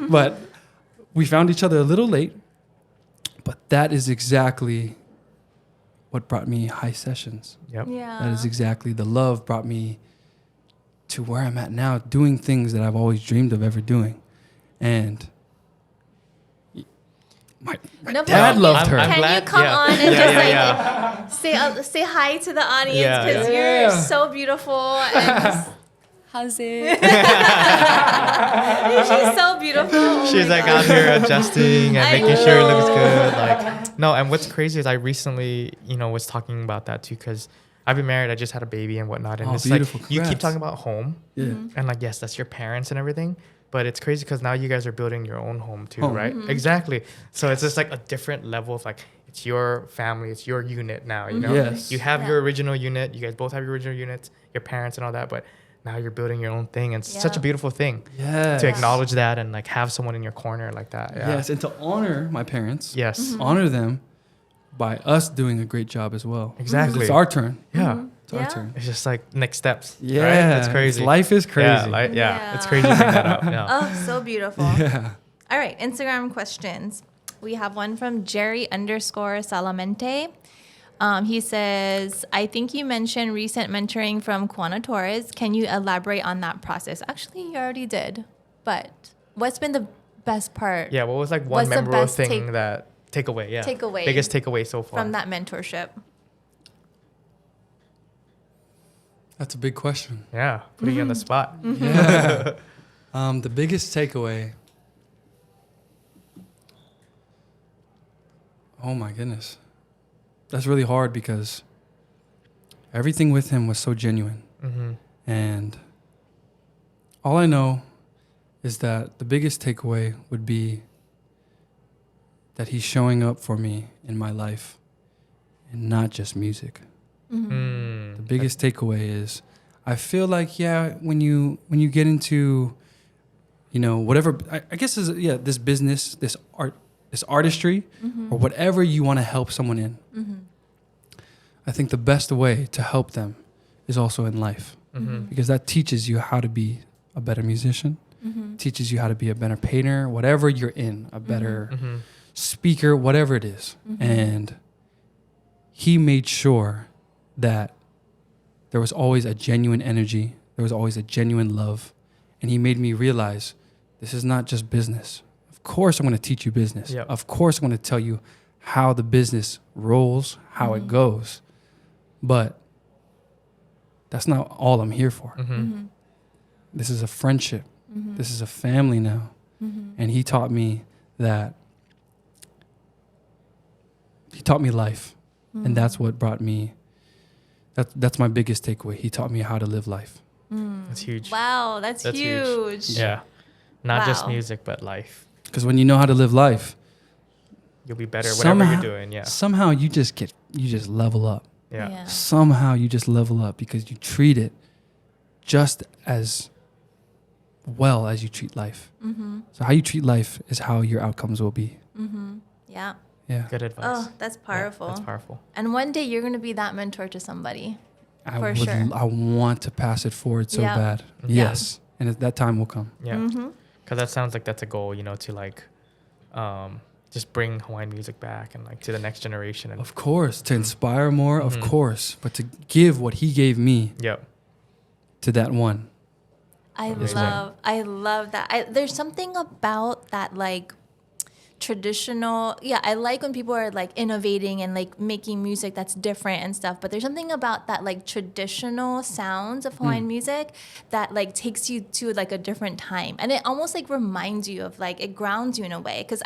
[SPEAKER 3] but we found each other a little late. But that is exactly what brought me high sessions.
[SPEAKER 2] Yep.
[SPEAKER 1] Yeah.
[SPEAKER 3] That is exactly, the love brought me to where I'm at now, doing things that I've always dreamed of ever doing. And my
[SPEAKER 1] No,
[SPEAKER 3] dad
[SPEAKER 1] but
[SPEAKER 3] loved her.
[SPEAKER 2] I'm
[SPEAKER 1] Can
[SPEAKER 2] glad-
[SPEAKER 1] you come
[SPEAKER 2] yeah.
[SPEAKER 1] on and
[SPEAKER 2] Yeah,
[SPEAKER 1] just say hi to the audience
[SPEAKER 2] Yeah,
[SPEAKER 1] because
[SPEAKER 3] yeah.
[SPEAKER 1] you're so beautiful and just, how's it? She's so beautiful. Oh
[SPEAKER 2] She's
[SPEAKER 1] my
[SPEAKER 2] like
[SPEAKER 1] God.
[SPEAKER 2] out here adjusting and
[SPEAKER 1] I
[SPEAKER 2] making sure it looks
[SPEAKER 1] know.
[SPEAKER 2] good. Like no, and what's crazy is I recently, was talking about that too because I've been married. I just had a baby and whatnot, and
[SPEAKER 3] Oh,
[SPEAKER 2] it's
[SPEAKER 3] beautiful.
[SPEAKER 2] like you keep
[SPEAKER 3] Congrats.
[SPEAKER 2] talking about home,
[SPEAKER 3] Yeah.
[SPEAKER 2] and like yes, that's your parents and everything. But it's crazy because now you guys are building your own home too,
[SPEAKER 3] Home.
[SPEAKER 2] right? Exactly. So it's just like a different level of like it's your family, it's your unit now. You know,
[SPEAKER 3] Yes.
[SPEAKER 2] you have
[SPEAKER 1] Yeah.
[SPEAKER 2] your original unit. You guys both have your original units, your parents and all that. But now you're building your own thing, and it's such a
[SPEAKER 1] Yeah.
[SPEAKER 2] beautiful thing
[SPEAKER 3] Yes.
[SPEAKER 2] to acknowledge that and like have someone in your corner like that. Yeah.
[SPEAKER 3] Yes, and to honor my parents.
[SPEAKER 2] Yes.
[SPEAKER 3] Honor them by us doing a great job as well.
[SPEAKER 2] Exactly.
[SPEAKER 3] It's our turn.
[SPEAKER 2] Yeah.
[SPEAKER 3] It's our turn.
[SPEAKER 2] It's just like next steps.
[SPEAKER 3] Yeah,
[SPEAKER 2] right? That's crazy.
[SPEAKER 3] Life is crazy.
[SPEAKER 2] Yeah, it's crazy to bring that up. Yeah.
[SPEAKER 1] Oh, so beautiful.
[SPEAKER 3] Yeah.
[SPEAKER 1] All right, Instagram questions. We have one from Jerry_Salamente. He says, I think you mentioned recent mentoring from Juana Torres. Can you elaborate on that process? Actually, you already did. But what's been the best part?
[SPEAKER 2] Yeah, what was like one
[SPEAKER 1] What's the
[SPEAKER 2] memorable
[SPEAKER 1] best
[SPEAKER 2] thing takeaway? Yeah.
[SPEAKER 1] Takeaway.
[SPEAKER 2] Biggest takeaway so far.
[SPEAKER 1] From that mentorship?
[SPEAKER 3] That's a big question.
[SPEAKER 2] Yeah, putting you on the spot.
[SPEAKER 3] Yeah. The biggest takeaway. Oh my goodness. That's really hard because everything with him was so genuine.
[SPEAKER 2] Mm-hmm.
[SPEAKER 3] And all I know is that the biggest takeaway would be that he's showing up for me in my life and not just music.
[SPEAKER 1] Mm-hmm.
[SPEAKER 3] The biggest takeaway is I feel like, when you get into, whatever, I guess this business, this artistry,
[SPEAKER 1] Mm-hmm.
[SPEAKER 3] or whatever you want to help someone in.
[SPEAKER 1] Mm-hmm.
[SPEAKER 3] I think the best way to help them is also in life,
[SPEAKER 2] Mm-hmm.
[SPEAKER 3] because that teaches you how to be a better musician,
[SPEAKER 1] Mm-hmm.
[SPEAKER 3] teaches you how to be a better painter, whatever you're in, a better
[SPEAKER 2] Mm-hmm.
[SPEAKER 3] speaker, whatever it is.
[SPEAKER 1] Mm-hmm.
[SPEAKER 3] And he made sure that there was always a genuine energy, there was always a genuine love, and he made me realize this is not just business. Of course I'm going to teach you business.
[SPEAKER 2] Yep.
[SPEAKER 3] Of course I'm going to tell you how the business rolls, how it goes. But that's not all I'm here for.
[SPEAKER 2] Mm-hmm.
[SPEAKER 1] Mm-hmm.
[SPEAKER 3] This is a friendship.
[SPEAKER 1] Mm-hmm.
[SPEAKER 3] This is a family now.
[SPEAKER 1] Mm-hmm.
[SPEAKER 3] And he taught me that. He taught me life. And that's what brought me, that's my biggest takeaway. He taught me how to live life.
[SPEAKER 2] That's huge.
[SPEAKER 1] Wow, that's huge.
[SPEAKER 2] Yeah. Not just
[SPEAKER 1] Wow.
[SPEAKER 2] music, but life.
[SPEAKER 3] Because when you know how to live life,
[SPEAKER 2] You'll be better, whatever you're doing. Yeah.
[SPEAKER 3] somehow you just level up.
[SPEAKER 2] Yeah.
[SPEAKER 3] Somehow you just level up because you treat it just as well as you treat life.
[SPEAKER 1] Mm-hmm.
[SPEAKER 3] So how you treat life is how your outcomes will be.
[SPEAKER 1] Mm-hmm. Yeah.
[SPEAKER 3] Yeah.
[SPEAKER 2] Good advice.
[SPEAKER 1] Oh, that's powerful.
[SPEAKER 2] Yeah, that's powerful.
[SPEAKER 1] And one day you're going to be that mentor to somebody.
[SPEAKER 3] I
[SPEAKER 1] For sure.
[SPEAKER 3] I want to pass it forward so
[SPEAKER 1] Yeah.
[SPEAKER 3] bad.
[SPEAKER 2] Mhm.
[SPEAKER 3] Yes. And that time will come.
[SPEAKER 2] Yeah.
[SPEAKER 1] Mm-hmm.
[SPEAKER 2] Because that sounds like that's a goal, to like just bring Hawaiian music back and like to the next generation. And
[SPEAKER 3] Of course. To inspire more, of
[SPEAKER 2] Mhm.
[SPEAKER 3] course. But to give what he gave me
[SPEAKER 2] Yep.
[SPEAKER 3] to that one.
[SPEAKER 1] I
[SPEAKER 2] Amazing.
[SPEAKER 1] love that. There's something about that, like, traditional. Yeah, I like when people are like innovating and like making music that's different and stuff, but there's something about that like traditional sounds of Hawaiian music that like takes you to like a different time, and it almost like reminds you of, like, it grounds you in a way, because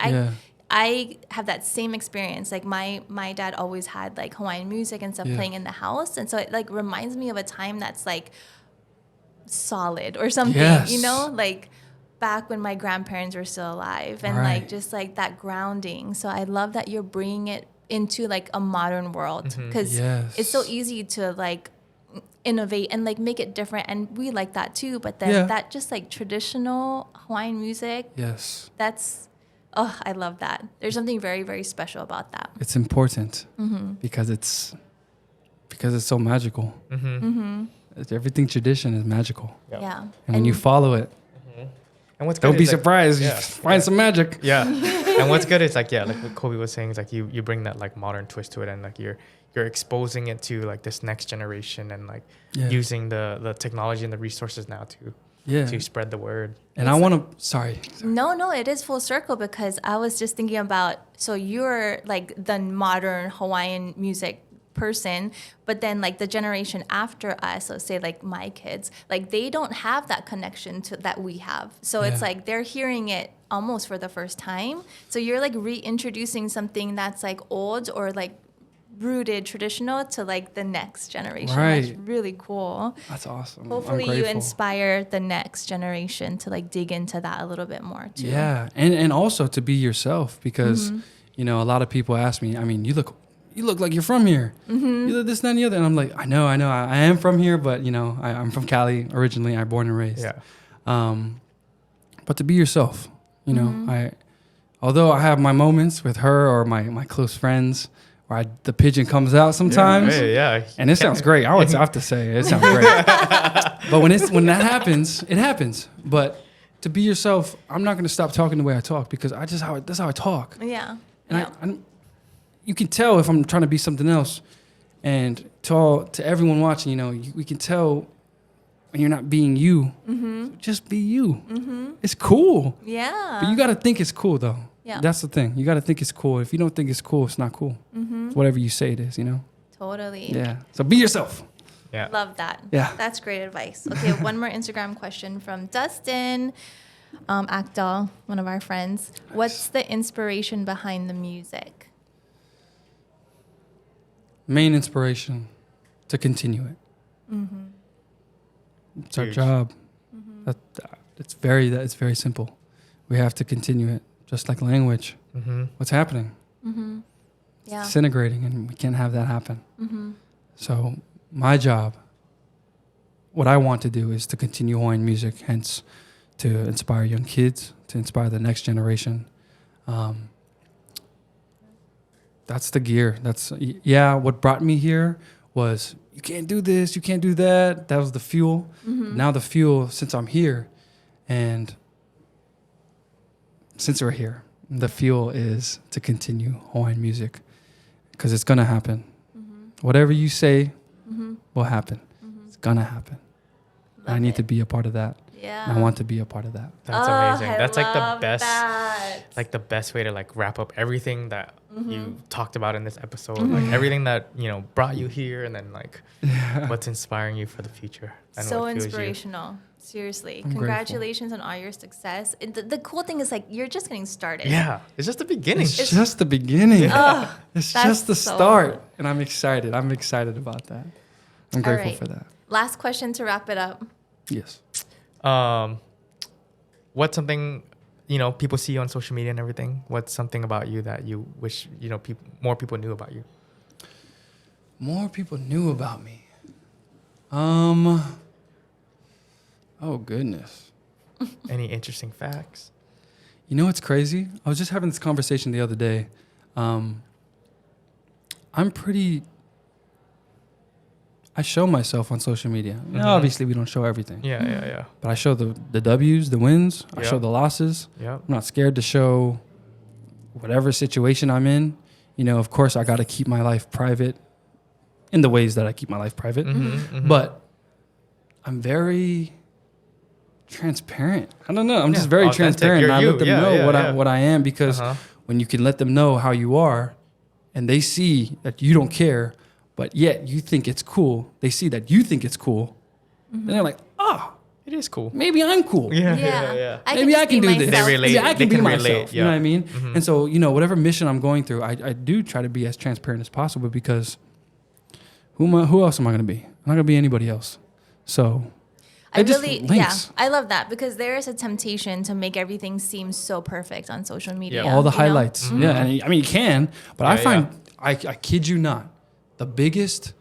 [SPEAKER 1] I have that same experience. Like my dad always had like Hawaiian music and stuff playing in the house, and so it like reminds me of a time that's like solid or something,
[SPEAKER 3] Yes.
[SPEAKER 1] like back when my grandparents were still alive, and
[SPEAKER 3] Right.
[SPEAKER 1] like just like that grounding. So I love that you're bringing it into like a modern world, because
[SPEAKER 3] Yes.
[SPEAKER 1] it's so easy to like innovate and like make it different, and we like that too, but then that just like traditional Hawaiian music,
[SPEAKER 3] Yes.
[SPEAKER 1] that's I love that. There's something very, very special about that.
[SPEAKER 3] It's important because it's so magical.
[SPEAKER 2] Mm-hmm.
[SPEAKER 3] Everything tradition is magical.
[SPEAKER 2] Yep.
[SPEAKER 1] Yeah.
[SPEAKER 3] And when you follow it,
[SPEAKER 2] And what's good
[SPEAKER 3] don't be
[SPEAKER 2] is, like,
[SPEAKER 3] surprised.
[SPEAKER 2] yeah.
[SPEAKER 3] You find some magic.
[SPEAKER 2] Yeah. And what's good is like what Kolby was saying is like you bring that like modern twist to it, and like you're exposing it to like this next generation, and like using the technology and the resources now to spread the word.
[SPEAKER 3] And I want to, sorry.
[SPEAKER 1] No, it is full circle, because I was just thinking about, so you're like the modern Hawaiian music person, but then like the generation after us, so say like my kids, like they don't have that connection to that we have. So it's like they're hearing it almost for the first time. So you're like reintroducing something that's like old or like rooted traditional to like the next generation.
[SPEAKER 3] Right.
[SPEAKER 1] That's really cool.
[SPEAKER 3] That's awesome.
[SPEAKER 1] Hopefully
[SPEAKER 3] I'm
[SPEAKER 1] you
[SPEAKER 3] grateful.
[SPEAKER 1] inspire the next generation to like dig into that a little bit more too.
[SPEAKER 3] Yeah. And also to be yourself, because, a lot of people ask me, I mean, you look like you're from here. You look this, that, and the other. And I'm like, I know. I am from here, but, I'm from Cali originally. I'm born and raised.
[SPEAKER 2] Yeah.
[SPEAKER 3] But to be yourself, although I have my moments with her or my close friends, or the pigeon comes out sometimes.
[SPEAKER 2] Yeah.
[SPEAKER 3] And it sounds great. I would have to say it sounds great. But when that happens, it happens. But to be yourself, I'm not going to stop talking the way I talk because that's how I talk.
[SPEAKER 1] Yeah.
[SPEAKER 3] And you can tell if I'm trying to be something else. And to everyone watching, you know, we can tell when you're not being you. So just be you. It's cool.
[SPEAKER 1] Yeah.
[SPEAKER 3] But you got to think it's cool, though.
[SPEAKER 1] Yeah.
[SPEAKER 3] That's the thing. You got to think it's cool. If you don't think it's cool, it's not cool. It's whatever you say it is, you know?
[SPEAKER 1] Totally.
[SPEAKER 3] Yeah. So be yourself.
[SPEAKER 2] Yeah.
[SPEAKER 1] Love that.
[SPEAKER 3] Yeah.
[SPEAKER 1] That's great advice. Okay, one more Instagram question from Dustin Akdal, one of our friends. What's the inspiration behind the music?
[SPEAKER 3] Main inspiration to continue it. It's our
[SPEAKER 2] Huge.
[SPEAKER 3] job. It's very simple. We have to continue it, just like language. What's happening?
[SPEAKER 1] Yeah.
[SPEAKER 3] Disintegrating, and we can't have that happen. So my job, what I want to do is to continue Hawaiian music, hence to inspire young kids, to inspire the next generation. That's the gear. What brought me here was you can't do this, you can't do that. That was the fuel. Now the fuel, since I'm here, and since we're here, the fuel is to continue Hawaiian music because it's going to happen. Whatever you say will happen. It's going to happen. I need to be a part of that.
[SPEAKER 1] Yeah.
[SPEAKER 3] And I want to be a part of that.
[SPEAKER 2] That's amazing.
[SPEAKER 1] I
[SPEAKER 2] That's like the
[SPEAKER 1] love
[SPEAKER 2] best,
[SPEAKER 1] that.
[SPEAKER 2] like the best way to like wrap up everything that you talked about in this episode. Like everything that, you know, brought you here and then like what's inspiring you for the future. And
[SPEAKER 1] So
[SPEAKER 2] what fuels you.
[SPEAKER 1] inspirational. Seriously.
[SPEAKER 3] I'm
[SPEAKER 1] Congratulations on all your success. The cool thing is like you're just getting started.
[SPEAKER 2] Yeah. It's just the beginning.
[SPEAKER 3] It's just the beginning.
[SPEAKER 1] Oh,
[SPEAKER 3] It's
[SPEAKER 1] that's
[SPEAKER 3] just the
[SPEAKER 1] so
[SPEAKER 3] start.
[SPEAKER 1] cool.
[SPEAKER 3] And I'm excited. I'm excited about that. I'm grateful
[SPEAKER 1] right.
[SPEAKER 3] for that.
[SPEAKER 1] Last question to wrap it up.
[SPEAKER 3] Yes.
[SPEAKER 2] What's something, you know, people see you on social media and everything? What's something about you that you wish, you know, more people knew about you?
[SPEAKER 3] More people knew about me. Oh, goodness.
[SPEAKER 2] Any interesting facts?
[SPEAKER 3] You know what's crazy? I was just having this conversation the other day. I show myself on social media. Now, obviously, we don't show everything.
[SPEAKER 2] Yeah.
[SPEAKER 3] But I show the W's, the wins. I show
[SPEAKER 2] Yeah.
[SPEAKER 3] the losses.
[SPEAKER 2] Yeah.
[SPEAKER 3] I'm not scared to show whatever situation I'm in. You know, of course, I got to keep my life private in the ways that I keep my life private. But I'm very transparent. I don't know. I'm just very
[SPEAKER 2] Authentic.
[SPEAKER 3] transparent. And I
[SPEAKER 2] You're
[SPEAKER 3] let them
[SPEAKER 2] you.
[SPEAKER 3] know
[SPEAKER 2] Yeah.
[SPEAKER 3] what I am because when you can let them know how you are and they see that you don't care, but yet you think it's cool. They see that you think it's cool. And they're like, oh,
[SPEAKER 2] It is cool.
[SPEAKER 3] maybe I'm cool.
[SPEAKER 2] Yeah.
[SPEAKER 3] Maybe I can do this.
[SPEAKER 2] They relate.
[SPEAKER 3] Yeah, I can
[SPEAKER 2] They
[SPEAKER 3] be
[SPEAKER 2] can
[SPEAKER 3] myself.
[SPEAKER 2] relate,
[SPEAKER 3] You know
[SPEAKER 2] yeah.
[SPEAKER 3] what I mean? And so, you know, whatever mission I'm going through, I do try to be as transparent as possible because who else am I going to be? I'm not going to be anybody else. So it just links.
[SPEAKER 1] I love that because there is a temptation to make everything seem so perfect on social media.
[SPEAKER 3] All the
[SPEAKER 1] you know?
[SPEAKER 3] highlights. Yeah, and I mean, you can, but I
[SPEAKER 2] Yeah,
[SPEAKER 3] find, I kid you not, the biggest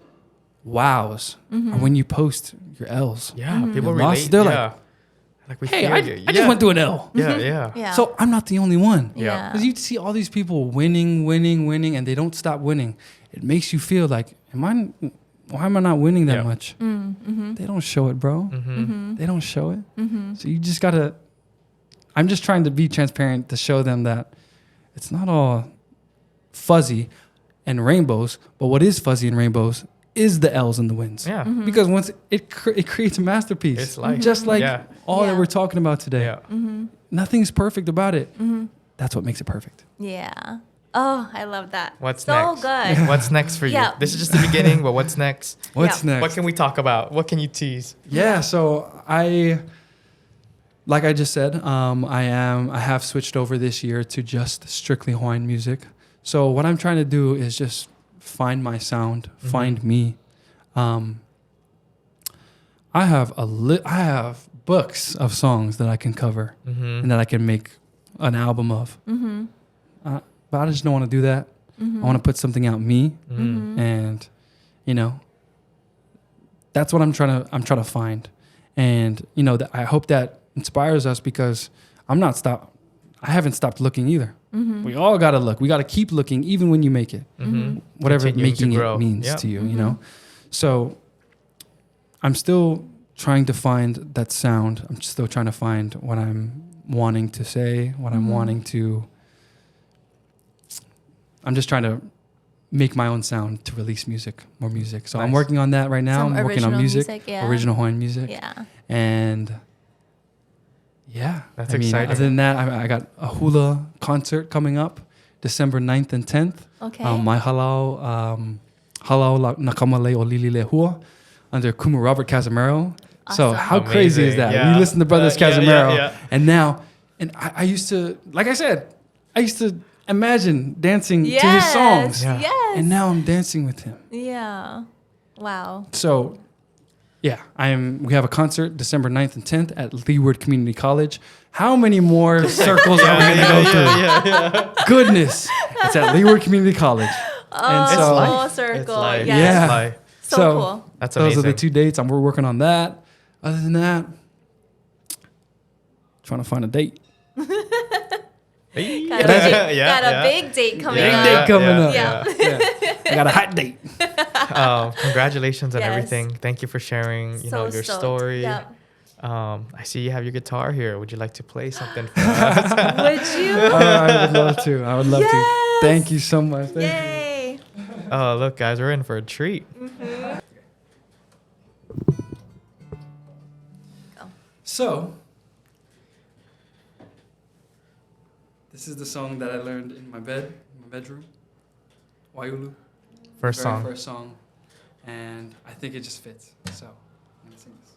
[SPEAKER 3] wows are when you post your L's.
[SPEAKER 2] Yeah. People
[SPEAKER 3] The losses,
[SPEAKER 2] relate.
[SPEAKER 3] they're
[SPEAKER 2] Yeah. Like we
[SPEAKER 3] Hey,
[SPEAKER 2] feel
[SPEAKER 3] I
[SPEAKER 2] you.
[SPEAKER 3] just went through an L.
[SPEAKER 2] Yeah.
[SPEAKER 1] Yeah.
[SPEAKER 3] So I'm not the only one.
[SPEAKER 2] Yeah.
[SPEAKER 3] Because you see all these people winning, and they don't stop winning. It makes you feel like, why am I not winning that
[SPEAKER 2] Yeah.
[SPEAKER 3] much? They don't show it, bro. They don't show it. So you just gotta. I'm just trying to be transparent to show them that it's not all fuzzy and rainbows, but what is fuzzy and rainbows is the L's and the wins.
[SPEAKER 2] Yeah.
[SPEAKER 3] Because once it creates a masterpiece.
[SPEAKER 2] It's like-
[SPEAKER 3] just like
[SPEAKER 2] Yeah.
[SPEAKER 3] all that
[SPEAKER 1] Yeah.
[SPEAKER 3] we're talking about today.
[SPEAKER 2] Yeah.
[SPEAKER 3] Nothing's perfect about it. That's what makes it perfect.
[SPEAKER 1] Yeah. Oh, I love that.
[SPEAKER 2] What's
[SPEAKER 1] so
[SPEAKER 2] next?
[SPEAKER 1] good.
[SPEAKER 2] What's next for you?
[SPEAKER 1] Yeah.
[SPEAKER 2] This is just the beginning, but what's next?
[SPEAKER 3] What's
[SPEAKER 1] Yeah.
[SPEAKER 3] next?
[SPEAKER 2] What can we talk about? What can you tease?
[SPEAKER 3] Yeah, so like I just said, I have switched over this year to just strictly Hawaiian music. So what I'm trying to do is just find my sound, find me. I have books of songs that I can cover and that I can make an album of. But I just don't want to do that. I want to put something out me, and you know, that's what I'm trying to find. And you know, I hope that inspires us because I'm not I haven't stopped looking either. We all got to look. We got to keep looking even when you make it. Whatever
[SPEAKER 2] Continuing
[SPEAKER 3] making
[SPEAKER 2] to
[SPEAKER 3] it
[SPEAKER 2] grow.
[SPEAKER 3] means
[SPEAKER 2] Yep.
[SPEAKER 3] to you, you know? So I'm still trying to find that sound. I'm still trying to find what I'm wanting to say, what I'm wanting to... I'm just trying to make my own sound to release more music. So I'm
[SPEAKER 2] Nice.
[SPEAKER 3] working on that right now.
[SPEAKER 1] Some
[SPEAKER 3] I'm working on
[SPEAKER 1] original
[SPEAKER 3] music,
[SPEAKER 1] yeah.
[SPEAKER 3] original Hawaiian music.
[SPEAKER 1] Yeah.
[SPEAKER 3] And yeah,
[SPEAKER 2] That's
[SPEAKER 3] I mean,
[SPEAKER 2] exciting.
[SPEAKER 3] other than that, I got a hula concert coming up December 9th and 10th.
[SPEAKER 1] Okay.
[SPEAKER 3] My halau nakamale o lilile hua under Kuma Robert Casimiro. So
[SPEAKER 1] Awesome.
[SPEAKER 3] how crazy is
[SPEAKER 2] Amazing.
[SPEAKER 3] that?
[SPEAKER 2] Yeah.
[SPEAKER 3] We listened to Brothers
[SPEAKER 2] Yeah,
[SPEAKER 3] Casimiro,
[SPEAKER 2] yeah.
[SPEAKER 3] and now, and I used to, like I said, I used to imagine dancing
[SPEAKER 1] yes.
[SPEAKER 3] to his songs,
[SPEAKER 2] Yeah.
[SPEAKER 1] Yes.
[SPEAKER 3] and now I'm dancing with him.
[SPEAKER 1] Yeah. Wow.
[SPEAKER 3] So, yeah, we have a concert December 9th and 10th at Leeward Community College. How many more circles are we going to go through? Goodness. It's at Leeward Community College. And
[SPEAKER 1] Oh,
[SPEAKER 2] It's
[SPEAKER 3] so,
[SPEAKER 1] full
[SPEAKER 2] life.
[SPEAKER 1] circle.
[SPEAKER 2] It's life.
[SPEAKER 1] Yes.
[SPEAKER 3] Yeah.
[SPEAKER 2] It's life.
[SPEAKER 1] So,
[SPEAKER 3] So-
[SPEAKER 1] cool.
[SPEAKER 2] That's
[SPEAKER 3] those
[SPEAKER 2] amazing.
[SPEAKER 3] are the 2 dates. We're working on that. Other than that, trying to find a date.
[SPEAKER 1] Got
[SPEAKER 2] Yeah,
[SPEAKER 1] a, big,
[SPEAKER 2] yeah,
[SPEAKER 1] got a
[SPEAKER 2] yeah.
[SPEAKER 1] big date coming
[SPEAKER 3] Big
[SPEAKER 1] up.
[SPEAKER 3] date coming up.
[SPEAKER 1] Yeah.
[SPEAKER 3] Yeah. I got a hot date.
[SPEAKER 2] Congratulations on
[SPEAKER 1] Yes.
[SPEAKER 2] everything. Thank you for sharing,
[SPEAKER 1] So
[SPEAKER 2] your
[SPEAKER 1] stoked.
[SPEAKER 2] story.
[SPEAKER 1] Yep.
[SPEAKER 2] I see you have your guitar here. Would you like to play something for us?
[SPEAKER 1] Would you?
[SPEAKER 3] I would love to. I would love to.
[SPEAKER 1] Yes.
[SPEAKER 3] Thank you so much. Thank you.
[SPEAKER 1] Yay.
[SPEAKER 2] Oh, look, guys, we're in for a treat.
[SPEAKER 3] So, this is the song that I learned in my bedroom. Waiulu.
[SPEAKER 2] First
[SPEAKER 3] Very
[SPEAKER 2] song.
[SPEAKER 3] First song. And I think it just fits. So, I'm going to sing this.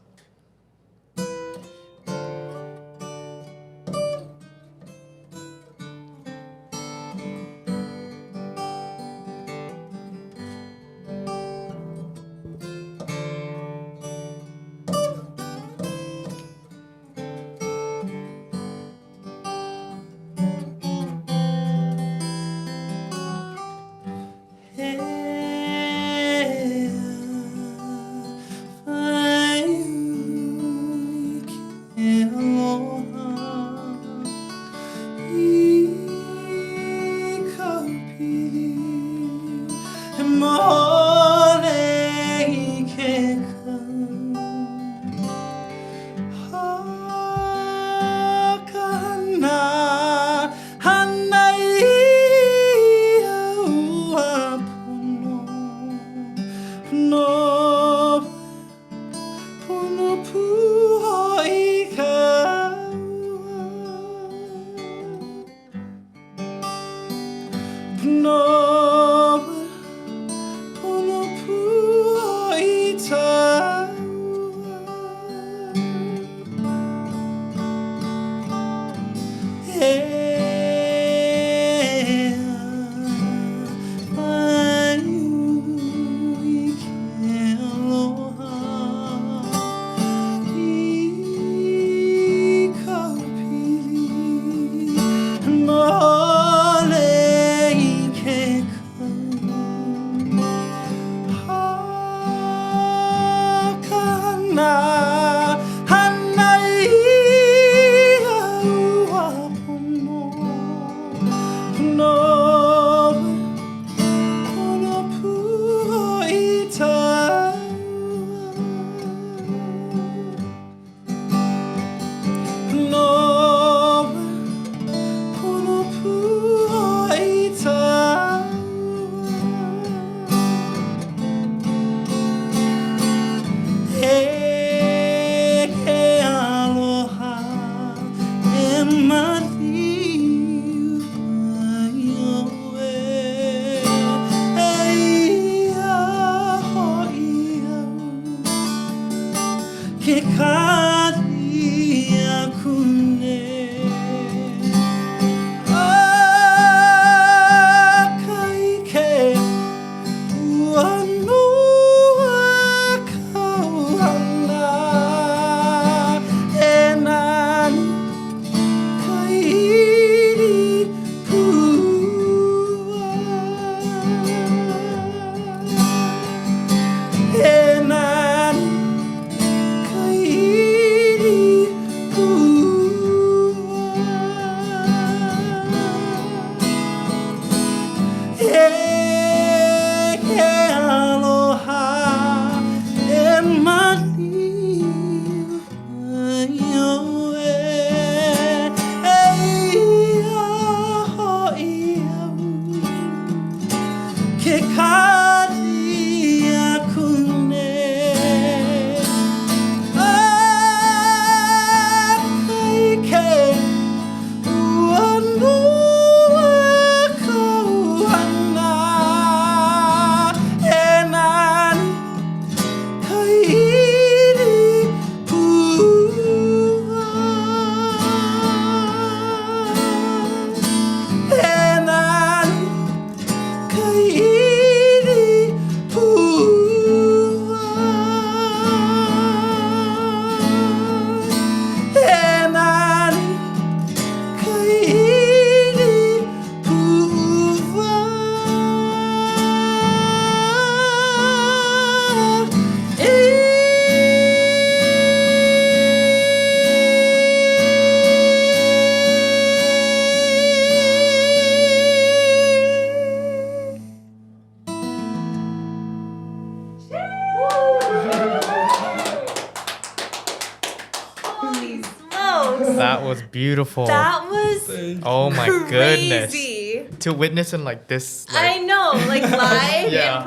[SPEAKER 2] was beautiful.
[SPEAKER 1] That was
[SPEAKER 2] Oh my goodness.
[SPEAKER 1] crazy.
[SPEAKER 2] To witness in like this.
[SPEAKER 1] I know, like live,
[SPEAKER 2] Yeah.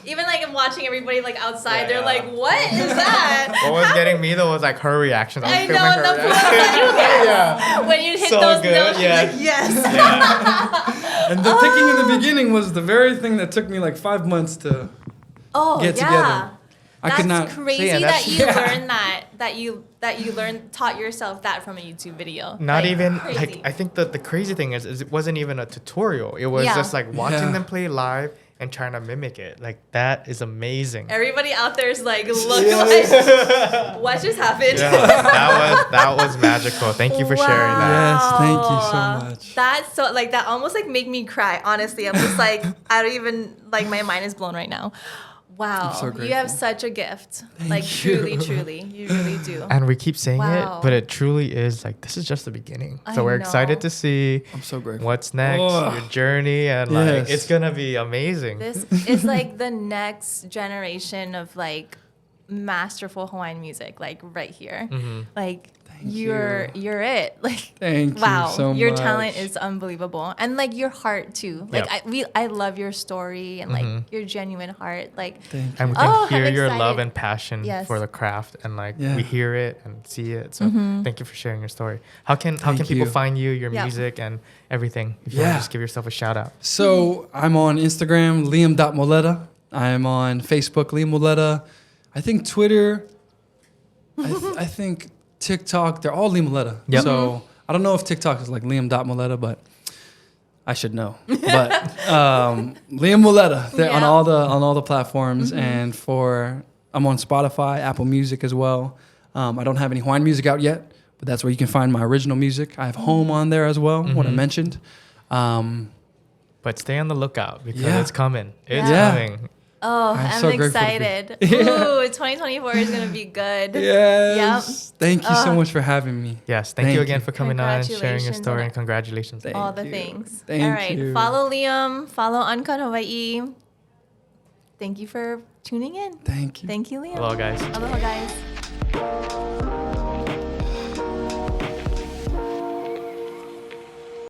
[SPEAKER 1] even like I'm watching everybody like outside.
[SPEAKER 2] Yeah,
[SPEAKER 1] they're
[SPEAKER 2] yeah.
[SPEAKER 1] like, "What is that?"
[SPEAKER 2] What was getting me though was like her reactions.
[SPEAKER 1] I
[SPEAKER 2] filming
[SPEAKER 1] know
[SPEAKER 2] her
[SPEAKER 1] the
[SPEAKER 2] reactions.
[SPEAKER 1] yes. When you hit
[SPEAKER 2] So
[SPEAKER 1] those
[SPEAKER 2] good,
[SPEAKER 1] notes,
[SPEAKER 2] yeah.
[SPEAKER 1] you're like, yes.
[SPEAKER 2] Yeah.
[SPEAKER 3] And the picking in the beginning was the very thing that took me like 5 months to
[SPEAKER 1] Oh
[SPEAKER 3] get
[SPEAKER 1] yeah.
[SPEAKER 3] together. I
[SPEAKER 1] That's
[SPEAKER 3] could not.
[SPEAKER 1] crazy
[SPEAKER 2] Yeah,
[SPEAKER 1] that
[SPEAKER 2] that's-
[SPEAKER 1] you
[SPEAKER 3] yeah.
[SPEAKER 1] learned that you learned taught yourself that from a YouTube video.
[SPEAKER 2] Not
[SPEAKER 1] Like,
[SPEAKER 2] even
[SPEAKER 1] crazy.
[SPEAKER 2] like I think the crazy thing is it wasn't even a tutorial. It was
[SPEAKER 1] Yeah.
[SPEAKER 2] just like watching
[SPEAKER 3] Yeah.
[SPEAKER 2] them play live and trying to mimic it. Like that is amazing.
[SPEAKER 1] Everybody out there is like, look, like, what just happened?
[SPEAKER 2] Yeah, that was magical. Thank you for sharing that.
[SPEAKER 3] Yes, thank you so
[SPEAKER 1] Wow.
[SPEAKER 3] much.
[SPEAKER 1] That's so like that almost like make me cry. Honestly, I'm just like I don't even like my mind is blown right now. Wow,
[SPEAKER 3] I'm so
[SPEAKER 1] you have
[SPEAKER 3] grateful.
[SPEAKER 1] such a gift.
[SPEAKER 3] Thank
[SPEAKER 1] like
[SPEAKER 3] you.
[SPEAKER 1] truly, you really do.
[SPEAKER 2] And we keep saying
[SPEAKER 1] Wow.
[SPEAKER 2] it, but it truly is like this is just the beginning.
[SPEAKER 1] I
[SPEAKER 2] So we're excited
[SPEAKER 1] know.
[SPEAKER 2] to see
[SPEAKER 3] I'm so grateful.
[SPEAKER 2] what's next,
[SPEAKER 3] Oh.
[SPEAKER 2] your journey, and like
[SPEAKER 3] Yes.
[SPEAKER 2] it's gonna be amazing.
[SPEAKER 1] This is like the next generation of like masterful Hawaiian music, like right here. Like you're it. Like
[SPEAKER 3] Thank you
[SPEAKER 1] wow,
[SPEAKER 3] so
[SPEAKER 1] your
[SPEAKER 3] much.
[SPEAKER 1] talent is unbelievable, and like your heart too. Like
[SPEAKER 2] Yep.
[SPEAKER 1] I love your story and like your genuine heart. Like
[SPEAKER 3] Thank you.
[SPEAKER 2] And we can
[SPEAKER 1] Oh, I'm
[SPEAKER 2] hear your
[SPEAKER 1] excited.
[SPEAKER 2] love and passion
[SPEAKER 1] Yes.
[SPEAKER 2] for the craft, and like
[SPEAKER 3] Yeah.
[SPEAKER 2] we hear it and see it. So thank you for sharing your story. How can
[SPEAKER 3] Thank
[SPEAKER 2] people
[SPEAKER 3] you.
[SPEAKER 2] find you, your
[SPEAKER 1] Yeah.
[SPEAKER 2] music, and everything? If you want
[SPEAKER 3] Yeah.
[SPEAKER 2] to just give yourself a shout out.
[SPEAKER 3] So I'm on Instagram, liam.moleta. I'm on Facebook, Liam Moleta. I think Twitter. I think TikTok. They're all Liam Moleta.
[SPEAKER 2] Yep.
[SPEAKER 3] So I don't know if TikTok is like Liam.moleta, but I should know. But Liam Moleta. They're on
[SPEAKER 1] Yeah.
[SPEAKER 3] all the platforms, and I'm on Spotify, Apple Music as well. I don't have any Hawaiian music out yet, but that's where you can find my original music. I have Home on there as well, what I mentioned.
[SPEAKER 2] But stay on the lookout because
[SPEAKER 3] Yeah.
[SPEAKER 2] it's coming. It's
[SPEAKER 3] Yeah.
[SPEAKER 2] coming.
[SPEAKER 1] oh,
[SPEAKER 3] I'm
[SPEAKER 1] I'm
[SPEAKER 3] so grateful to be-
[SPEAKER 1] excited.
[SPEAKER 3] Yeah.
[SPEAKER 1] Ooh, 2024 is gonna be good.
[SPEAKER 3] Yes. Thank you so much for having me.
[SPEAKER 2] Yes. Thank you again for coming on and sharing your
[SPEAKER 1] Congratulations
[SPEAKER 2] story,
[SPEAKER 1] on
[SPEAKER 2] and
[SPEAKER 1] it.
[SPEAKER 2] congratulations.
[SPEAKER 3] Thank
[SPEAKER 1] All the
[SPEAKER 3] you.
[SPEAKER 1] things.
[SPEAKER 3] Thank
[SPEAKER 1] All right,
[SPEAKER 3] you.
[SPEAKER 1] follow Liam, follow Uncut Hawaii. Thank you for tuning in.
[SPEAKER 3] Thank you.
[SPEAKER 1] Thank you, Liam.
[SPEAKER 2] Hello, guys.
[SPEAKER 1] Aloha, guys.